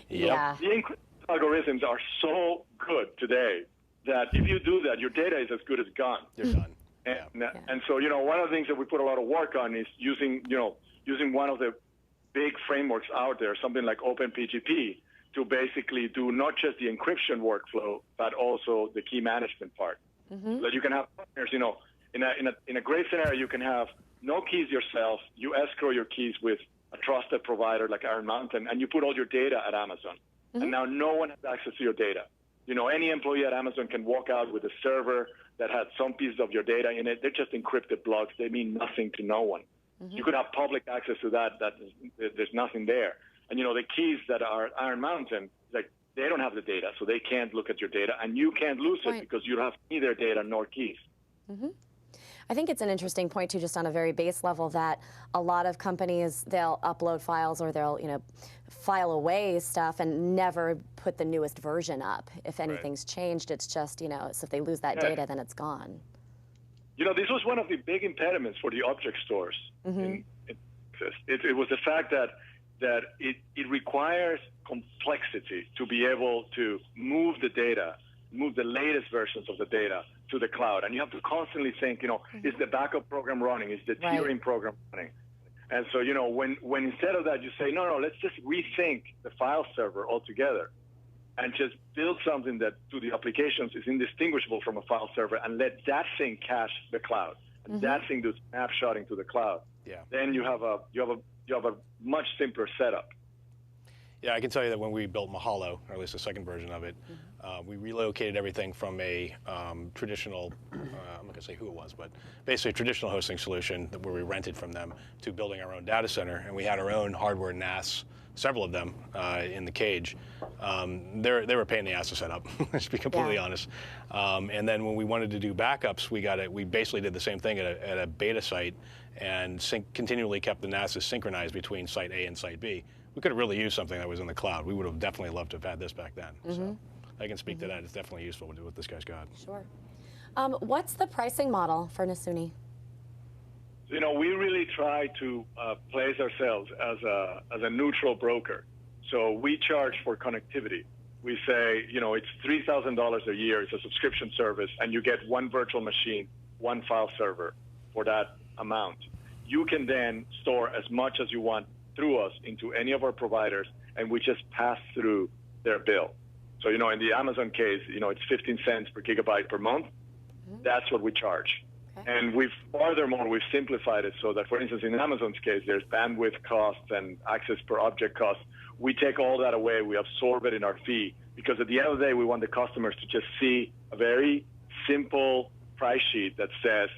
Yeah. The encryption algorithms are so good today that if you do that, your data is as good as gone. You're done. And so, one of the things that we put a lot of work on is using one of the big frameworks out there, something like OpenPGP, to basically do not just the encryption workflow, but also the key management part. So that you can have partners, in a great scenario, you can have no keys yourself, you escrow your keys with a trusted provider like Iron Mountain, and you put all your data at Amazon. And now no one has access to your data. Any employee at Amazon can walk out with a server that had some pieces of your data in it. They're just encrypted blocks. They mean nothing to no one. You could have public access to that. There's nothing there. And, the keys that are Iron Mountain, they don't have the data, so they can't look at your data, and you can't lose it because you don't have neither data nor keys. I think it's an interesting point, too, just on a very base level, that a lot of companies, they'll upload files or they'll, file away stuff and never put the newest version up. If anything's changed, it's just, so if they lose that data, then it's gone. This was one of the big impediments for the object stores. It was the fact that it requires complexity to be able to move the data, move the latest versions of the data to the cloud. And you have to constantly think, is the backup program running? Is the tiering program running? And so, when instead of that, you say, no, let's just rethink the file server altogether and just build something that to the applications is indistinguishable from a file server, and let that thing cache the cloud. And that thing do snapshotting to the cloud. Then you have a much simpler setup. Yeah, I can tell you that when we built Mahalo, or at least the second version of it, we relocated everything from a traditional, I'm not going to say who it was, but basically a traditional hosting solution where we rented from them, to building our own data center. And we had our own hardware NAS, several of them in the cage. They were a pain in the ass to set up, to be completely honest. And then when we wanted to do backups, we basically did the same thing at a beta site, and continually kept the NASs synchronized between site A and site B. We could have really used something that was in the cloud. We would have definitely loved to have had this back then. So I can speak to that. It's definitely useful with what this guy's got. Sure. What's the pricing model for Nasuni? We really try to place ourselves as a neutral broker. So we charge for connectivity. We say, it's $3,000 a year. It's a subscription service, and you get one virtual machine, one file server for that amount. You can then store as much as you want through us into any of our providers, and we just pass through their bill. So, in the Amazon case, it's 15 cents per gigabyte per month. That's what we charge. And furthermore, we've simplified it so that, for instance, in Amazon's case, there's bandwidth costs and access per object costs. We take all that away. We absorb it in our fee, because at the end of the day, we want the customers to just see a very simple price sheet that says,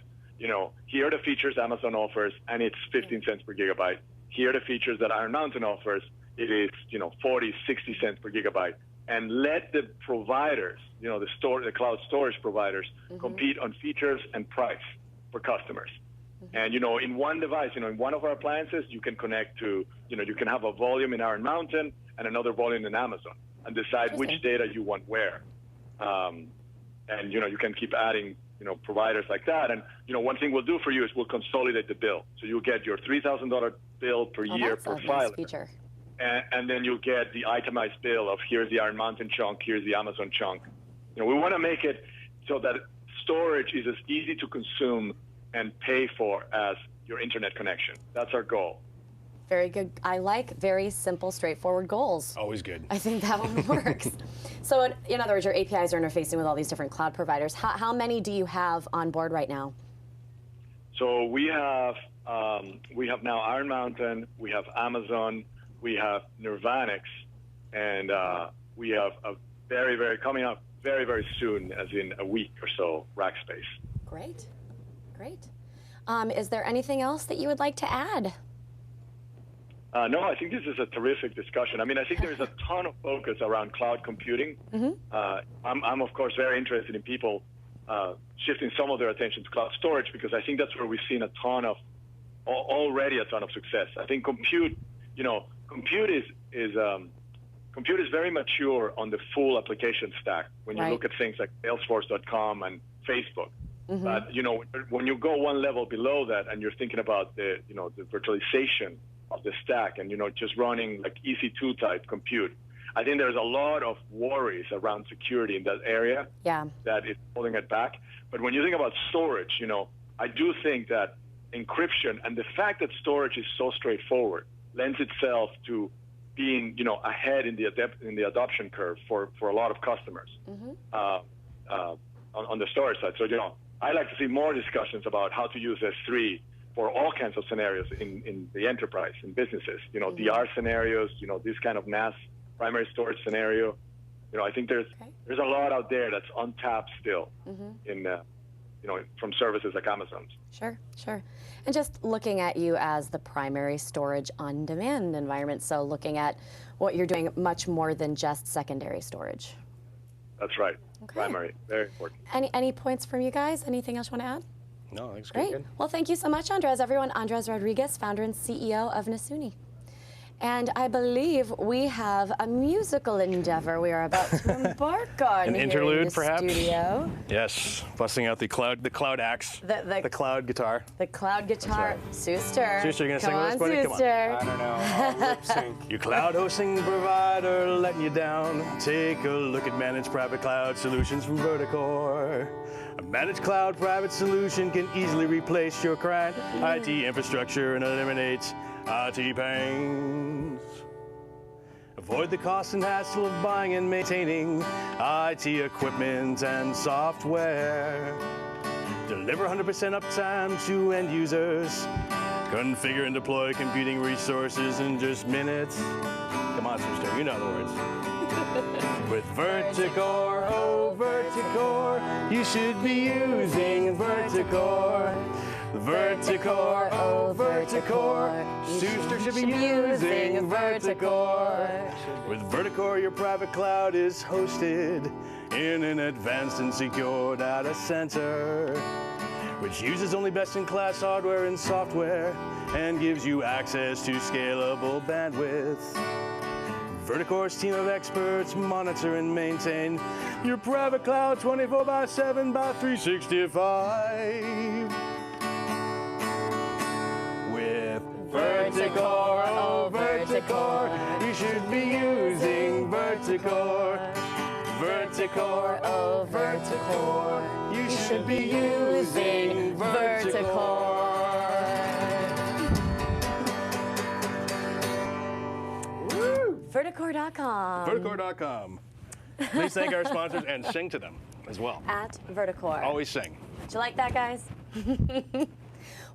here are the features Amazon offers, and it's 15 cents per gigabyte. Here are the features that Iron Mountain offers. It is, 40, 60 cents per gigabyte. and let the providers, the cloud storage providers, compete on features and price for customers. And, in one device, in one of our appliances, you can connect to, you can have a volume in Iron Mountain and another volume in Amazon and decide which data you want where. And, you can keep adding, providers like that. And, one thing we'll do for you is we'll consolidate the bill. So you'll get your $3,000 bill per year per file. Feature. And then you'll get the itemized bill of here's the Iron Mountain chunk, here's the Amazon chunk. We want to make it so that storage is as easy to consume and pay for as your internet connection. That's our goal. Very good. I like very simple, straightforward goals. Always good. I think that one works. So in other words, your APIs are interfacing with all these different cloud providers. How many do you have on board right now? So we have now Iron Mountain, we have Amazon, we have Nirvanix, and we have a very coming up very, very soon, as in a week or so, Rackspace. Great. Is there anything else that you would like to add? No, I think this is a terrific discussion. I mean, I think there's a ton of focus around cloud computing. I'm of course, very interested in people shifting some of their attention to cloud storage because I think that's where we've seen already a ton of success. I think compute is very mature on the full application stack when you look at things like Salesforce.com and Facebook. But when you go one level below that and you're thinking about the virtualization of the stack and just running like EC2 type compute, I think there's a lot of worries around security in that area that is holding it back. But when you think about storage, I do think that encryption and the fact that storage is so straightforward lends itself to being ahead in the adoption curve for a lot of customers on the storage side. So I like to see more discussions about how to use S3 for all kinds of scenarios in the enterprise, in businesses, DR scenarios, this kind of NAS primary storage scenario. I think there's a lot out there that's untapped still from services like Amazon's. Sure. And just looking at you as the primary storage on-demand environment, so looking at what you're doing much more than just secondary storage. That's right. Primary, very important. Any points from you guys? Anything else you want to add? No, that's great. Good. Well, thank you so much, Andres. Everyone, Andres Rodriguez, founder and CEO of Nasuni. And I believe we have a musical endeavor we are about to embark on. An interlude, perhaps? Studio. Yes, busting out the cloud axe, the cloud guitar. The cloud guitar. Right. Suster. Suster, you gonna sing with us, buddy? Suster. Come on. I don't know. I'll lip sync. Your cloud hosting provider letting you down. Take a look at managed private cloud solutions from Verticore. A managed cloud private solution can easily replace your current IT infrastructure and eliminates IT pains. Avoid the cost and hassle of buying and maintaining IT equipment and software. Deliver 100% uptime to end users. Configure and deploy computing resources in just minutes. Come on, Suster, you know the words. With Verticore, oh Verticore, you should be using Verticore. Verticore, oh Verticore, Suster should be using Verticore. With Verticore, your private cloud is hosted in an advanced and secure data center, which uses only best-in-class hardware and software and gives you access to scalable bandwidth. Verticore's team of experts monitor and maintain your private cloud 24/7 by 365. With Verticore, oh Verticore, you should be using Verticore. Verticore, oh Verticore, you should be using Verticore. Verticore.com. Verticore.com. Please thank our sponsors and sing to them as well. At Verticore. Always sing. Did you like that, guys?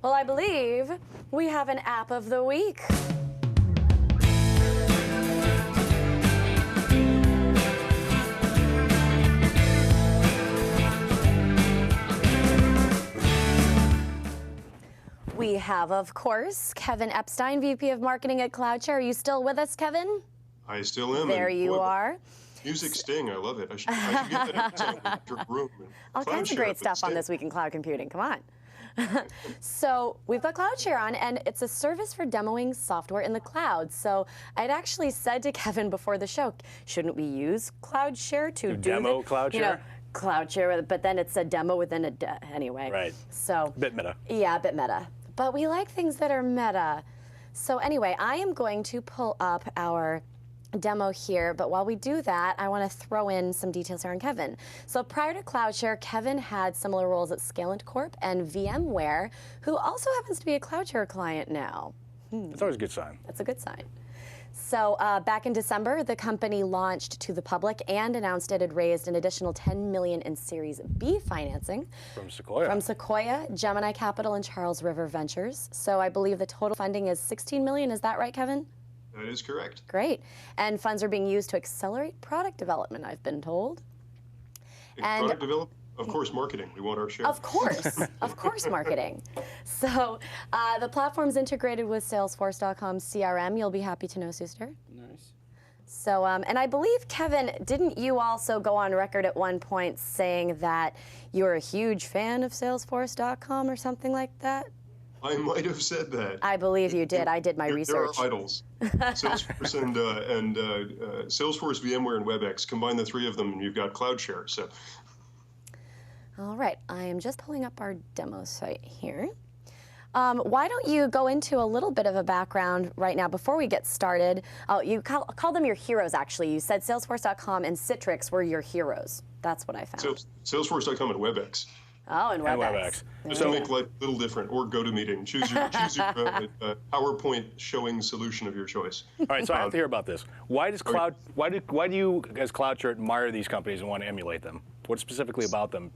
Well, I believe we have an app of the week. We have, of course, Kevin Epstein, VP of Marketing at CloudShare. Are you still with us, Kevin? I still am. There you are. Music Sting, I love it. I should get that inside your room. All kinds of great stuff on This Week in Cloud Computing. Come on. So we've got CloudShare on, and it's a service for demoing software in the cloud. So I'd actually said to Kevin before the show, shouldn't we use CloudShare to demo CloudShare? You know, CloudShare, but then it's a demo within a anyway. Right. So bit meta. Yeah, a bit meta. But we like things that are meta. So anyway, I am going to pull up our demo here, but while we do that, I want to throw in some details here on Kevin. So prior to CloudShare, Kevin had similar roles at Scalent Corp and VMware, who also happens to be a CloudShare client now. That's always a good sign. That's a good sign. So back in December, the company launched to the public and announced it had raised an additional $10 million in Series B financing. From Sequoia. From Sequoia, Gemini Capital, and Charles River Ventures. So I believe the total funding is $16 million. Is that right, Kevin? That is correct. Great. And funds are being used to accelerate product development, I've been told. And product development? Of course, marketing. We want our share. Of course, marketing. So the platform's integrated with Salesforce.com CRM. You'll be happy to know, Suster. Nice. So, and I believe, Kevin, didn't you also go on record at one point saying that you're a huge fan of Salesforce.com or something like that? I might have said that. I believe you did. I did my research. There are idols. Salesforce and Salesforce, VMware, and WebEx. Combine the three of them, and you've got CloudShare. So. All right. I am just pulling up our demo site here. Why don't you go into a little bit of a background right now before we get started? Oh, you call them your heroes, actually. You said Salesforce.com and Citrix were your heroes. That's what I found. Salesforce.com and WebEx. Oh, and WebEx. Just to make life a little different, or GoToMeeting. Choose your PowerPoint showing solution of your choice. All right, so I have to hear about this. Why do you, as CloudShare, admire these companies and want to emulate them? What specifically about them?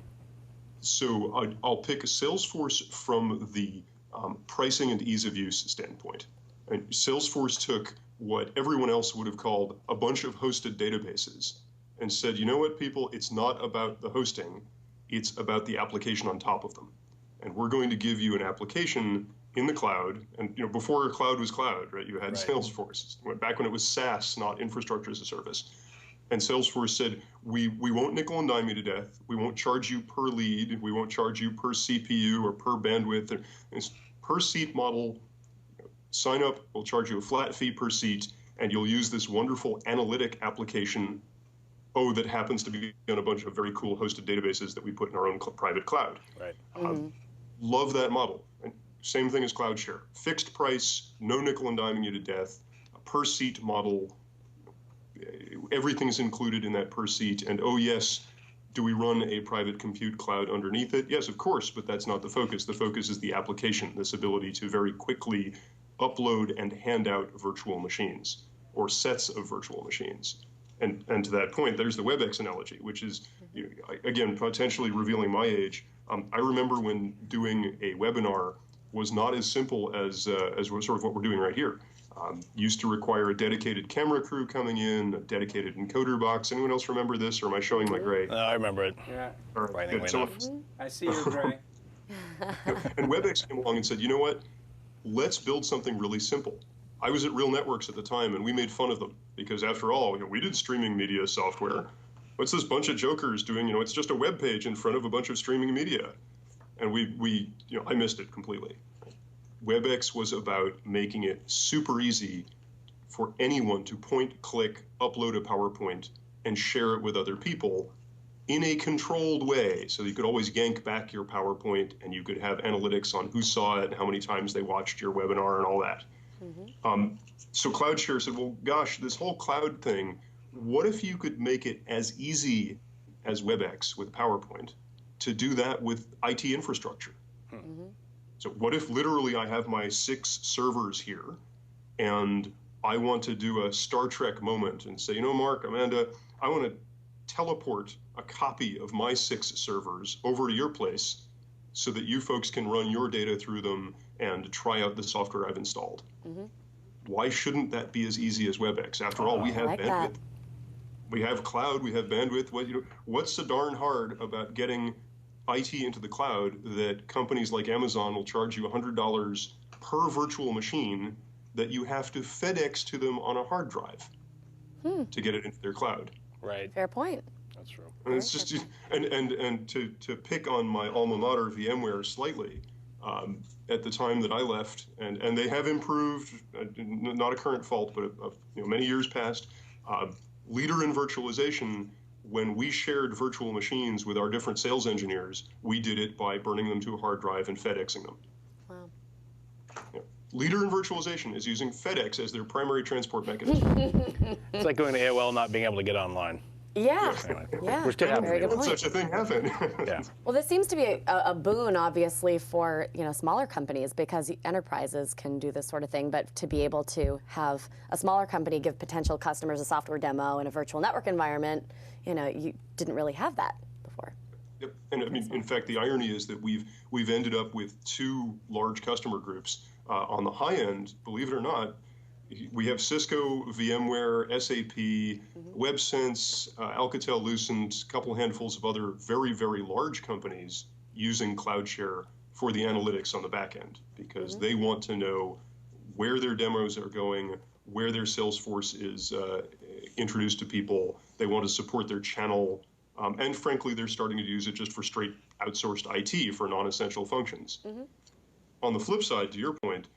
So I'll pick Salesforce from the pricing and ease of use standpoint. And Salesforce took what everyone else would have called a bunch of hosted databases and said, you know what, people, it's not about the hosting. It's about the application on top of them. And we're going to give you an application in the cloud. And before cloud was cloud, right? You had Salesforce. Back when it was SaaS, not infrastructure as a service. And Salesforce said, we won't nickel and dime you to death. We won't charge you per lead. We won't charge you per CPU or per bandwidth. It's per seat model. Sign up, we'll charge you a flat fee per seat, and you'll use this wonderful analytic application that happens to be on a bunch of very cool hosted databases that we put in our own private cloud. Right. Love that model. And same thing as CloudShare. Fixed price, no nickel and diming you to death, a per seat model. Everything's included in that per seat. And oh yes, do we run a private compute cloud underneath it? Yes, of course, but that's not the focus. The focus is the application, this ability to very quickly upload and hand out virtual machines or sets of virtual machines. And to that point, there's the WebEx analogy, which is, again, potentially revealing my age. I remember when doing a webinar was not as simple as sort of what we're doing right here. Used to require a dedicated camera crew coming in, a dedicated encoder box. Anyone else remember this, or am I showing my gray? I remember it. Yeah. All right, good. So, I see your gray. and WebEx came along and said, you know what? Let's build something really simple. I was at Real Networks at the time, and we made fun of them because, after all, we did streaming media software. What's this bunch of jokers doing? It's just a web page in front of a bunch of streaming media, and I missed it completely. WebEx was about making it super easy for anyone to point, click, upload a PowerPoint, and share it with other people in a controlled way, so you could always yank back your PowerPoint, and you could have analytics on who saw it, how many times they watched your webinar, and all that. So CloudShare said, well, gosh, this whole cloud thing, what if you could make it as easy as WebEx with PowerPoint to do that with IT infrastructure? So what if literally I have my 6 servers here and I want to do a Star Trek moment and say, Mark, Amanda, I want to teleport a copy of my 6 servers over to your place so that you folks can run your data through them and try out the software I've installed. Why shouldn't that be as easy as WebEx? After all, we have bandwidth. We have cloud, we have bandwidth. What's so darn hard about getting IT into the cloud that companies like Amazon will charge you $100 per virtual machine that you have to FedEx to them on a hard drive to get it into their cloud? Right. Fair point. That's true. And it's just, and to pick on my alma mater, VMware, slightly, at the time that I left, and they have improved, not a current fault, but many years past, leader in virtualization. When we shared virtual machines with our different sales engineers, we did it by burning them to a hard drive and FedExing them. Wow. Yeah. Leader in virtualization is using FedEx as their primary transport mechanism. It's like going to AOL and not being able to get online. Yeah. Anyway, Yeah. we're still Very good Let point. such a thing happen. Yeah. Well, this seems to be a boon, obviously, for smaller companies, because enterprises can do this sort of thing. But to be able to have a smaller company give potential customers a software demo in a virtual network environment, you didn't really have that before. Yep. And I mean, in fact, the irony is that we've ended up with two large customer groups on the high end. Believe it or not, we have Cisco, VMware, SAP, WebSense, Alcatel-Lucent, a couple handfuls of other very, very large companies using CloudShare for the analytics on the back end, because they want to know where their demos are going, where their sales force is introduced to people. They want to support their channel. And frankly, they're starting to use it just for straight outsourced IT for non-essential functions. On the flip side, to your point,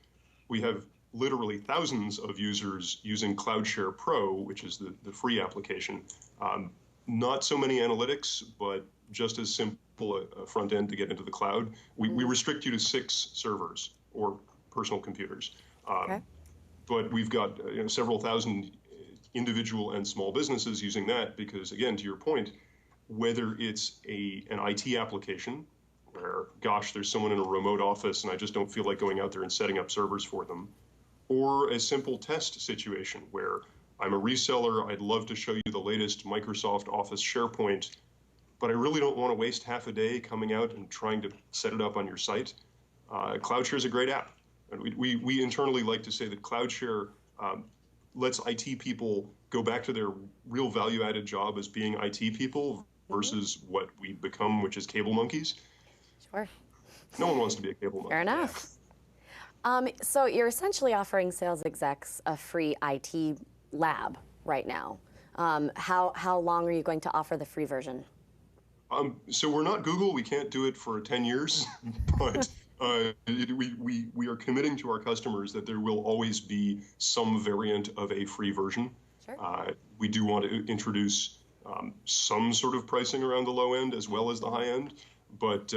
we have literally thousands of users using CloudShare Pro, which is the free application. Not so many analytics, but just as simple a front end to get into the cloud. We restrict you to 6 servers or personal computers. Okay. But we've got several thousand individual and small businesses using that because, again, to your point, whether it's an IT application where, gosh, there's someone in a remote office and I just don't feel like going out there and setting up servers for them, or a simple test situation where I'm a reseller, I'd love to show you the latest Microsoft Office SharePoint, but I really don't want to waste half a day coming out and trying to set it up on your site. CloudShare is a great app. And we internally like to say that CloudShare lets IT people go back to their real value-added job as being IT people versus what we become, which is cable monkeys. Sure. No one wants to be a cable monkey. Fair enough. So you're essentially offering sales execs a free IT lab right now. How long are you going to offer the free version? So we're not Google. We can't do it for 10 years, but we are committing to our customers that there will always be some variant of a free version. Sure. We do want to introduce some sort of pricing around the low end as well as the high end, but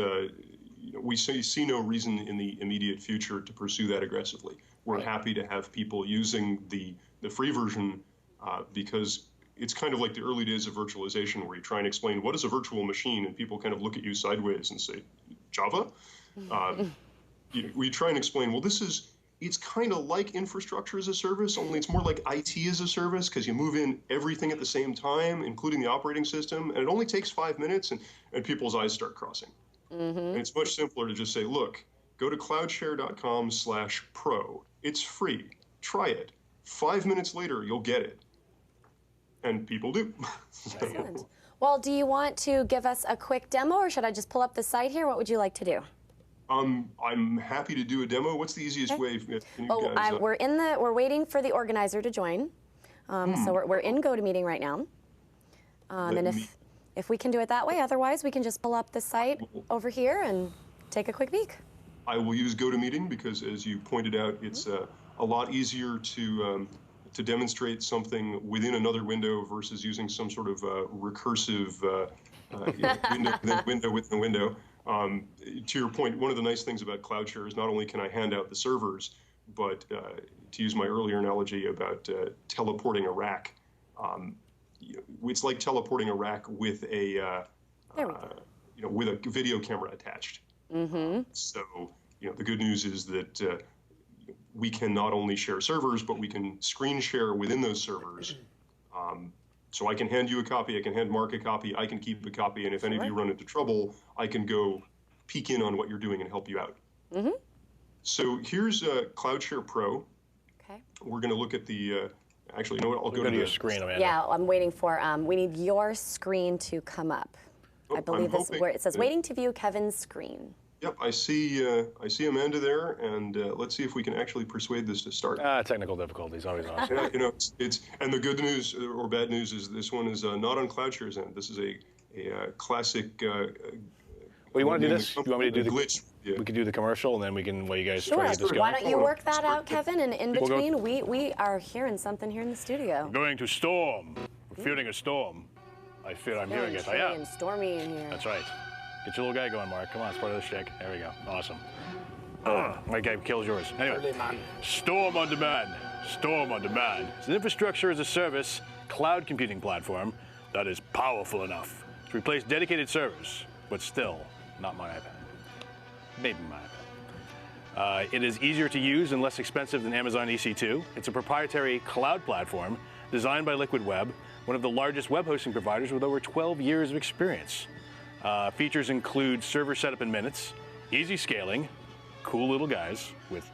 we see no reason in the immediate future to pursue that aggressively. We're happy to have people using the free version because it's kind of like the early days of virtualization where you try and explain what is a virtual machine and people kind of look at you sideways and say, Java? We try and explain, well, it's kind of like infrastructure as a service, only it's more like IT as a service because you move in everything at the same time, including the operating system, and it only takes 5 minutes and people's eyes start crossing. And it's much simpler to just say, look, go to cloudshare.com/pro. It's free. Try it. 5 minutes later, you'll get it. And people do. Excellent. Well, do you want to give us a quick demo, or should I just pull up the site here? What would you like to do? I'm happy to do a demo. What's the easiest way? We're waiting for the organizer to join. So we're in GoToMeeting right now. And if we can do it that way, otherwise we can just pull up the site over here and take a quick peek. I will use GoToMeeting because, as you pointed out, it's a lot easier to demonstrate something within another window versus using some sort of recursive window within a window. To your point, one of the nice things about CloudShare is not only can I hand out the servers, but to use my earlier analogy about teleporting a rack, it's like teleporting a rack with a with a video camera attached. So the good news is that we can not only share servers, but we can screen share within those servers. So I can hand you a copy, I can hand Mark a copy, I can keep a copy, and if any of you run into trouble, I can go peek in on what you're doing and help you out. So here's CloudShare Pro. Okay. We're going to look at the, actually, you know what, I'll go to to your screen, Amanda. Yeah, I'm waiting for, we need your screen to come up. I believe this where it says waiting to view Kevin's screen. Yep, I see Amanda there, and let's see if we can actually persuade this to start. Technical difficulties, always awesome. Yeah, it's and the good news or bad news is this one is not on CloudShare's end. This is a classic. Well, you want to do this? You want me to do the glitch? Yeah. We could do the commercial, and then we can. While you guys Sure. try to get this going. Why don't you work that out, Kevin? And in between, we are hearing something here in the studio. Going to storm. We're fearing a storm. I fear I'm hearing it. Chilly and stormy in here. That's right. Get your little guy going, Mark. Come on, it's part of the shtick. There we go. Awesome. My guy kills yours. Anyway, Storm on Demand. Storm on Demand. It's an infrastructure as a service cloud computing platform that is powerful enough to replace dedicated servers, but still not my iPad. Maybe my iPad. It is easier to use and less expensive than Amazon EC2. It's a proprietary cloud platform designed by Liquid Web, one of the largest web hosting providers with over 12 years of experience. Features include server setup in minutes, easy scaling, cool little guys with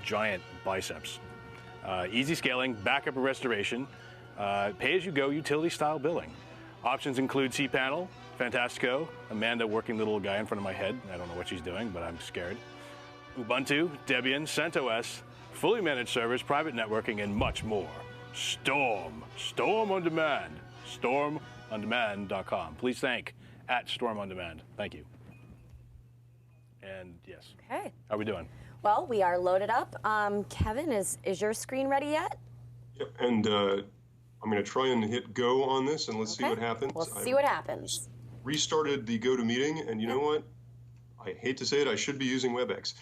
giant biceps, easy scaling, backup and restoration, pay-as-you-go utility-style billing. Options include cPanel, Fantastico, Amanda working the little guy in front of my head. I don't know what she's doing, but I'm scared. Ubuntu, Debian, CentOS, fully managed servers, private networking, and much more. Storm on Demand, stormondemand.com. Please thank @StormOnDemand. Thank you. And yes. Okay. How are we doing? Well, we are loaded up. Kevin, is your screen ready yet? Yep, and I'm going to try and hit go on this, and let's see what happens. We'll see what happens. Restarted the GoToMeeting, and you know what? I hate to say it, I should be using WebEx.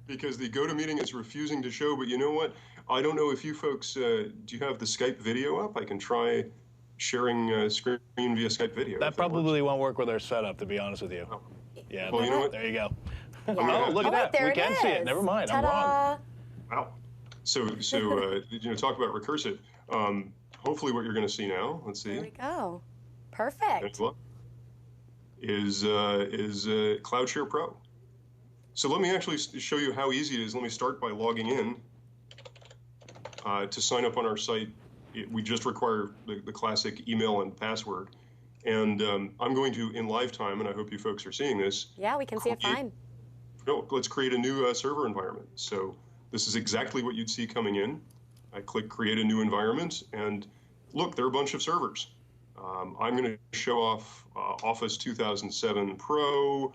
Because the GoToMeeting is refusing to show, but you know what? I don't know if you folks, do you have the Skype video up? I can try sharing screen via Skype video. That probably won't work with our setup, to be honest with you. Oh. Yeah, Well, you know what? There you go. Yeah. Oh, look at that. There We it can see it. is. Never mind. I'm Ta-da. wrong. Wow. So talk about recursive. Hopefully what you're going to see now, let's see. There we go. Perfect. Is CloudShare Pro. So let me actually show you how easy it is. Let me start by logging in. To sign up on our site, we just require the classic email and password. And I'm going to, in live time, and I hope you folks are seeing this. Yeah, we can see it fine. No, let's create a new server environment. So this is exactly what you'd see coming in. I click Create a New Environment, and look, there are a bunch of servers. I'm going to show off Office 2007 Pro.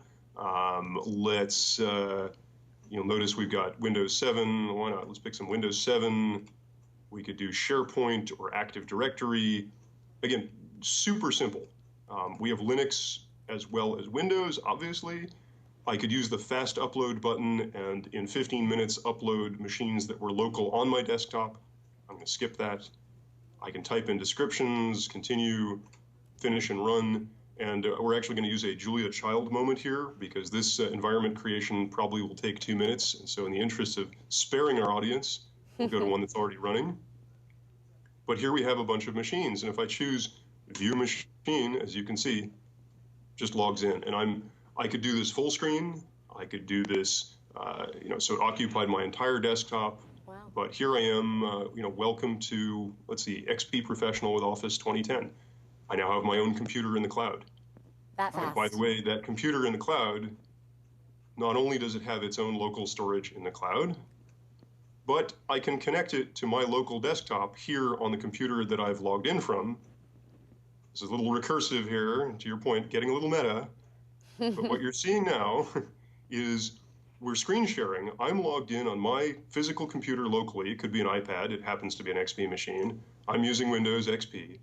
You'll notice we've got Windows 7. Why not? Let's pick some Windows 7. We could do SharePoint or Active Directory. Again, super simple. We have Linux as well as Windows, obviously. I could use the fast upload button and in 15 minutes upload machines that were local on my desktop. I'm going to skip that. I can type in descriptions, continue, finish and run. And we're actually going to use a Julia Child moment here because this environment creation probably will take 2 minutes. And so in the interest of sparing our audience, we'll go to one that's already running. But here we have a bunch of machines. And if I choose View Machine, as you can see, just logs in. And I could do this full screen. I could do this, so it occupied my entire desktop. Wow. But here I am, welcome to, let's see, XP Professional with Office 2010. I now have my own computer in the cloud. That fast. By the way, that computer in the cloud, not only does it have its own local storage in the cloud, but I can connect it to my local desktop here on the computer that I've logged in from. This is a little recursive here, to your point, getting a little meta. But what you're seeing now is we're screen sharing. I'm logged in on my physical computer locally. It could be an iPad. It happens to be an XP machine. I'm using Windows XP.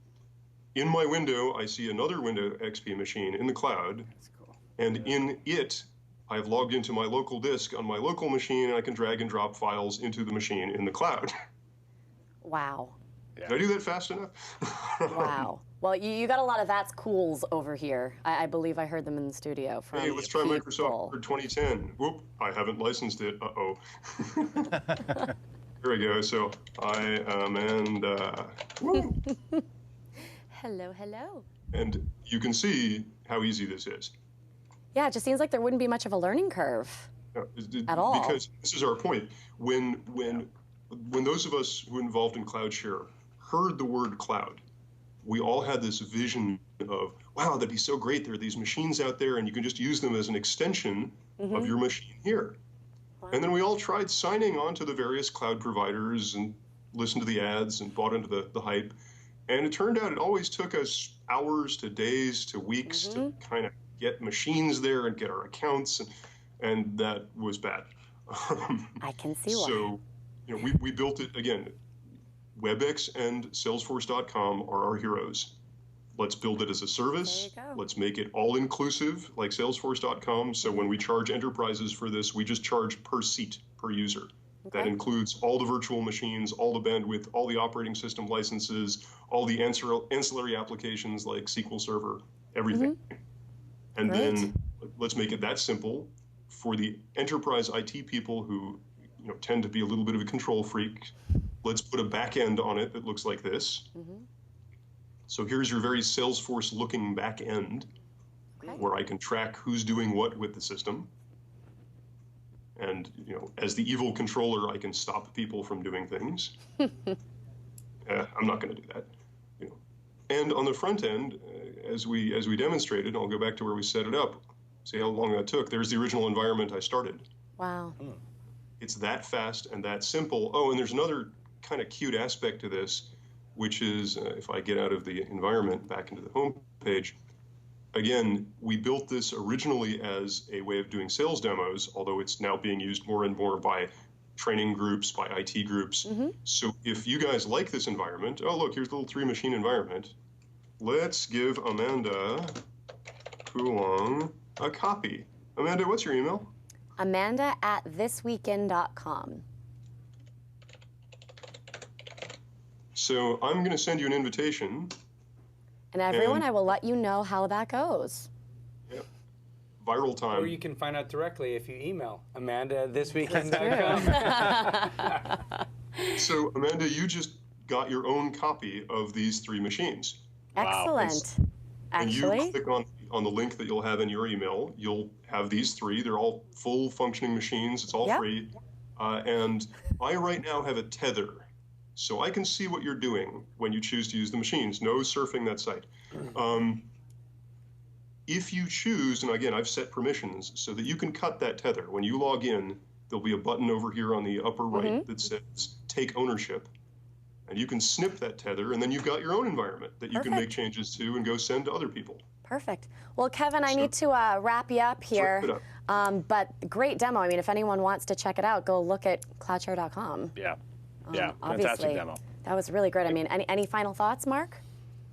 In my window, I see another Windows XP machine in the cloud. That's cool. And in it, I've logged into my local disk on my local machine, and I can drag and drop files into the machine in the cloud. Wow. Did I do that fast enough? Wow. Well, you got a lot of that's cools over here. I believe I heard them in the studio from Hey, let's try people. Microsoft Word 2010. Whoop, I haven't licensed it. Uh-oh. Here we go. So I am, and woo. Hello, hello. And you can see how easy this is. Yeah, it just seems like there wouldn't be much of a learning curve at all. Because this is our point. When those of us who are involved in CloudShare heard the word cloud, we all had this vision of, wow, that'd be so great. There are these machines out there, and you can just use them as an extension of your machine here. Wow. And then we all tried signing on to the various cloud providers and listened to the ads and bought into the hype. And it turned out it always took us hours to days to weeks to kind of get machines there and get our accounts, and that was bad. I can see why. So, you know, we built it again. WebEx and Salesforce.com are our heroes. Let's build it as a service. Let's make it all inclusive, like Salesforce.com. So when we charge enterprises for this, we just charge per seat, per user. Okay. That includes all the virtual machines, all the bandwidth, all the operating system licenses, all the ancillary applications like SQL Server, everything. And then let's make it that simple for the enterprise IT people who, you know, tend to be a little bit of a control freak. Let's put a back end on it that looks like this. So here's your very Salesforce-looking back end, where I can track who's doing what with the system. And, you know, as the evil controller, I can stop people from doing things. I'm not going to do that. You know. And on the front end, as we demonstrated, I'll go back to where we set it up. See how long that took. There's the original environment I started. Wow. It's that fast and that simple. Oh, and there's another kind of cute aspect to this, which is if I get out of the environment back into the home page, again, we built this originally as a way of doing sales demos, although it's now being used more and more by training groups, by IT groups. So if you guys like this environment, oh, look, here's the little 3-machine environment. Let's give Amanda Coulong a copy. Amanda, what's your email? Amanda@thisweekend.com. So I'm going to send you an invitation. And everyone, I will let you know how that goes. Yep. Viral time. Or you can find out directly if you email Amanda@thisweekend.com. So Amanda, you just got your own copy of these 3 machines. Excellent. And you click on the link that you'll have in your email. You'll have these 3. They're all full functioning machines. It's all free. And I right now have a tether. So I can see what you're doing when you choose to use the machines. No surfing that site. If you choose, and again, I've set permissions so that you can cut that tether. When you log in, there'll be a button over here on the upper right that says take ownership. And you can snip that tether, and then you've got your own environment that you can make changes to and go send to other people. Perfect. Well, Kevin, I need to wrap you up here. But great demo. I mean, if anyone wants to check it out, go look at CloudShare.com. Yeah, Obviously, fantastic demo. That was really great. I mean, any final thoughts, Mark?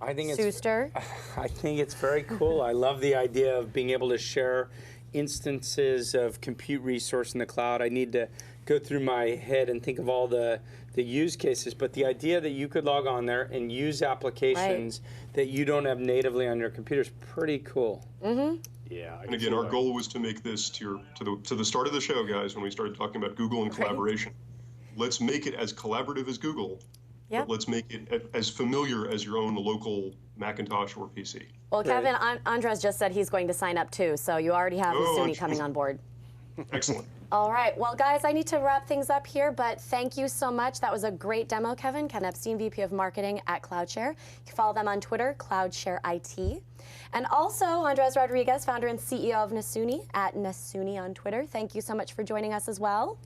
I think it's Suster? I think it's very cool. I love the idea of being able to share instances of compute resource in the cloud. I need to go through my head and think of all the use cases, but the idea that you could log on there and use applications that you don't have natively on your computer is pretty cool. Yeah. And again, our goal was to make this to the start of the show, guys, when we started talking about Google and collaboration. Let's make it as collaborative as Google, but let's make it as familiar as your own local Macintosh or PC. Well, Kevin, Andres just said he's going to sign up too, so you already have Nasuni coming on board. Excellent. All right. Well, guys, I need to wrap things up here, but thank you so much. That was a great demo, Kevin. Ken Epstein, VP of Marketing at CloudShare. You can follow them on Twitter, CloudShare IT. And also, Andres Rodriguez, founder and CEO of Nasuni, at Nasuni on Twitter. Thank you so much for joining us as well.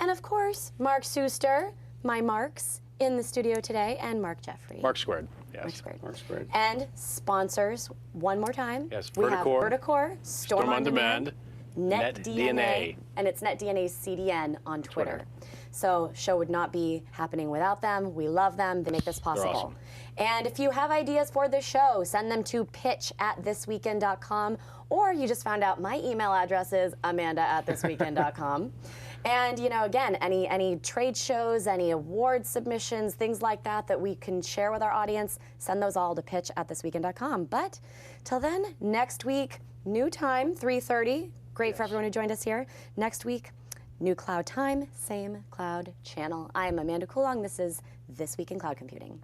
And of course, Mark Suster, my Marks, in the studio today, and Mark Jeffrey. Mark squared. Yes. Mark squared. Mark squared. And sponsors, one more time. Yes, we have Verticore, Verticore, Storm on Demand, NetDNA, and it's NetDNA CDN on Twitter. So show would not be happening without them. We love them. They make this possible. They're awesome. And if you have ideas for the show, send them to pitch@thisweekend.com, or you just found out my email address is amanda@thisweekend.com. And, you know, again, any trade shows, any award submissions, things like that we can share with our audience, send those all to pitch@thisweekend.com. But till then, next week, new time, 3:30. Great for everyone who joined us here. Next week, new cloud time, same cloud channel. I'm Amanda Coulong. This is This Week in Cloud Computing.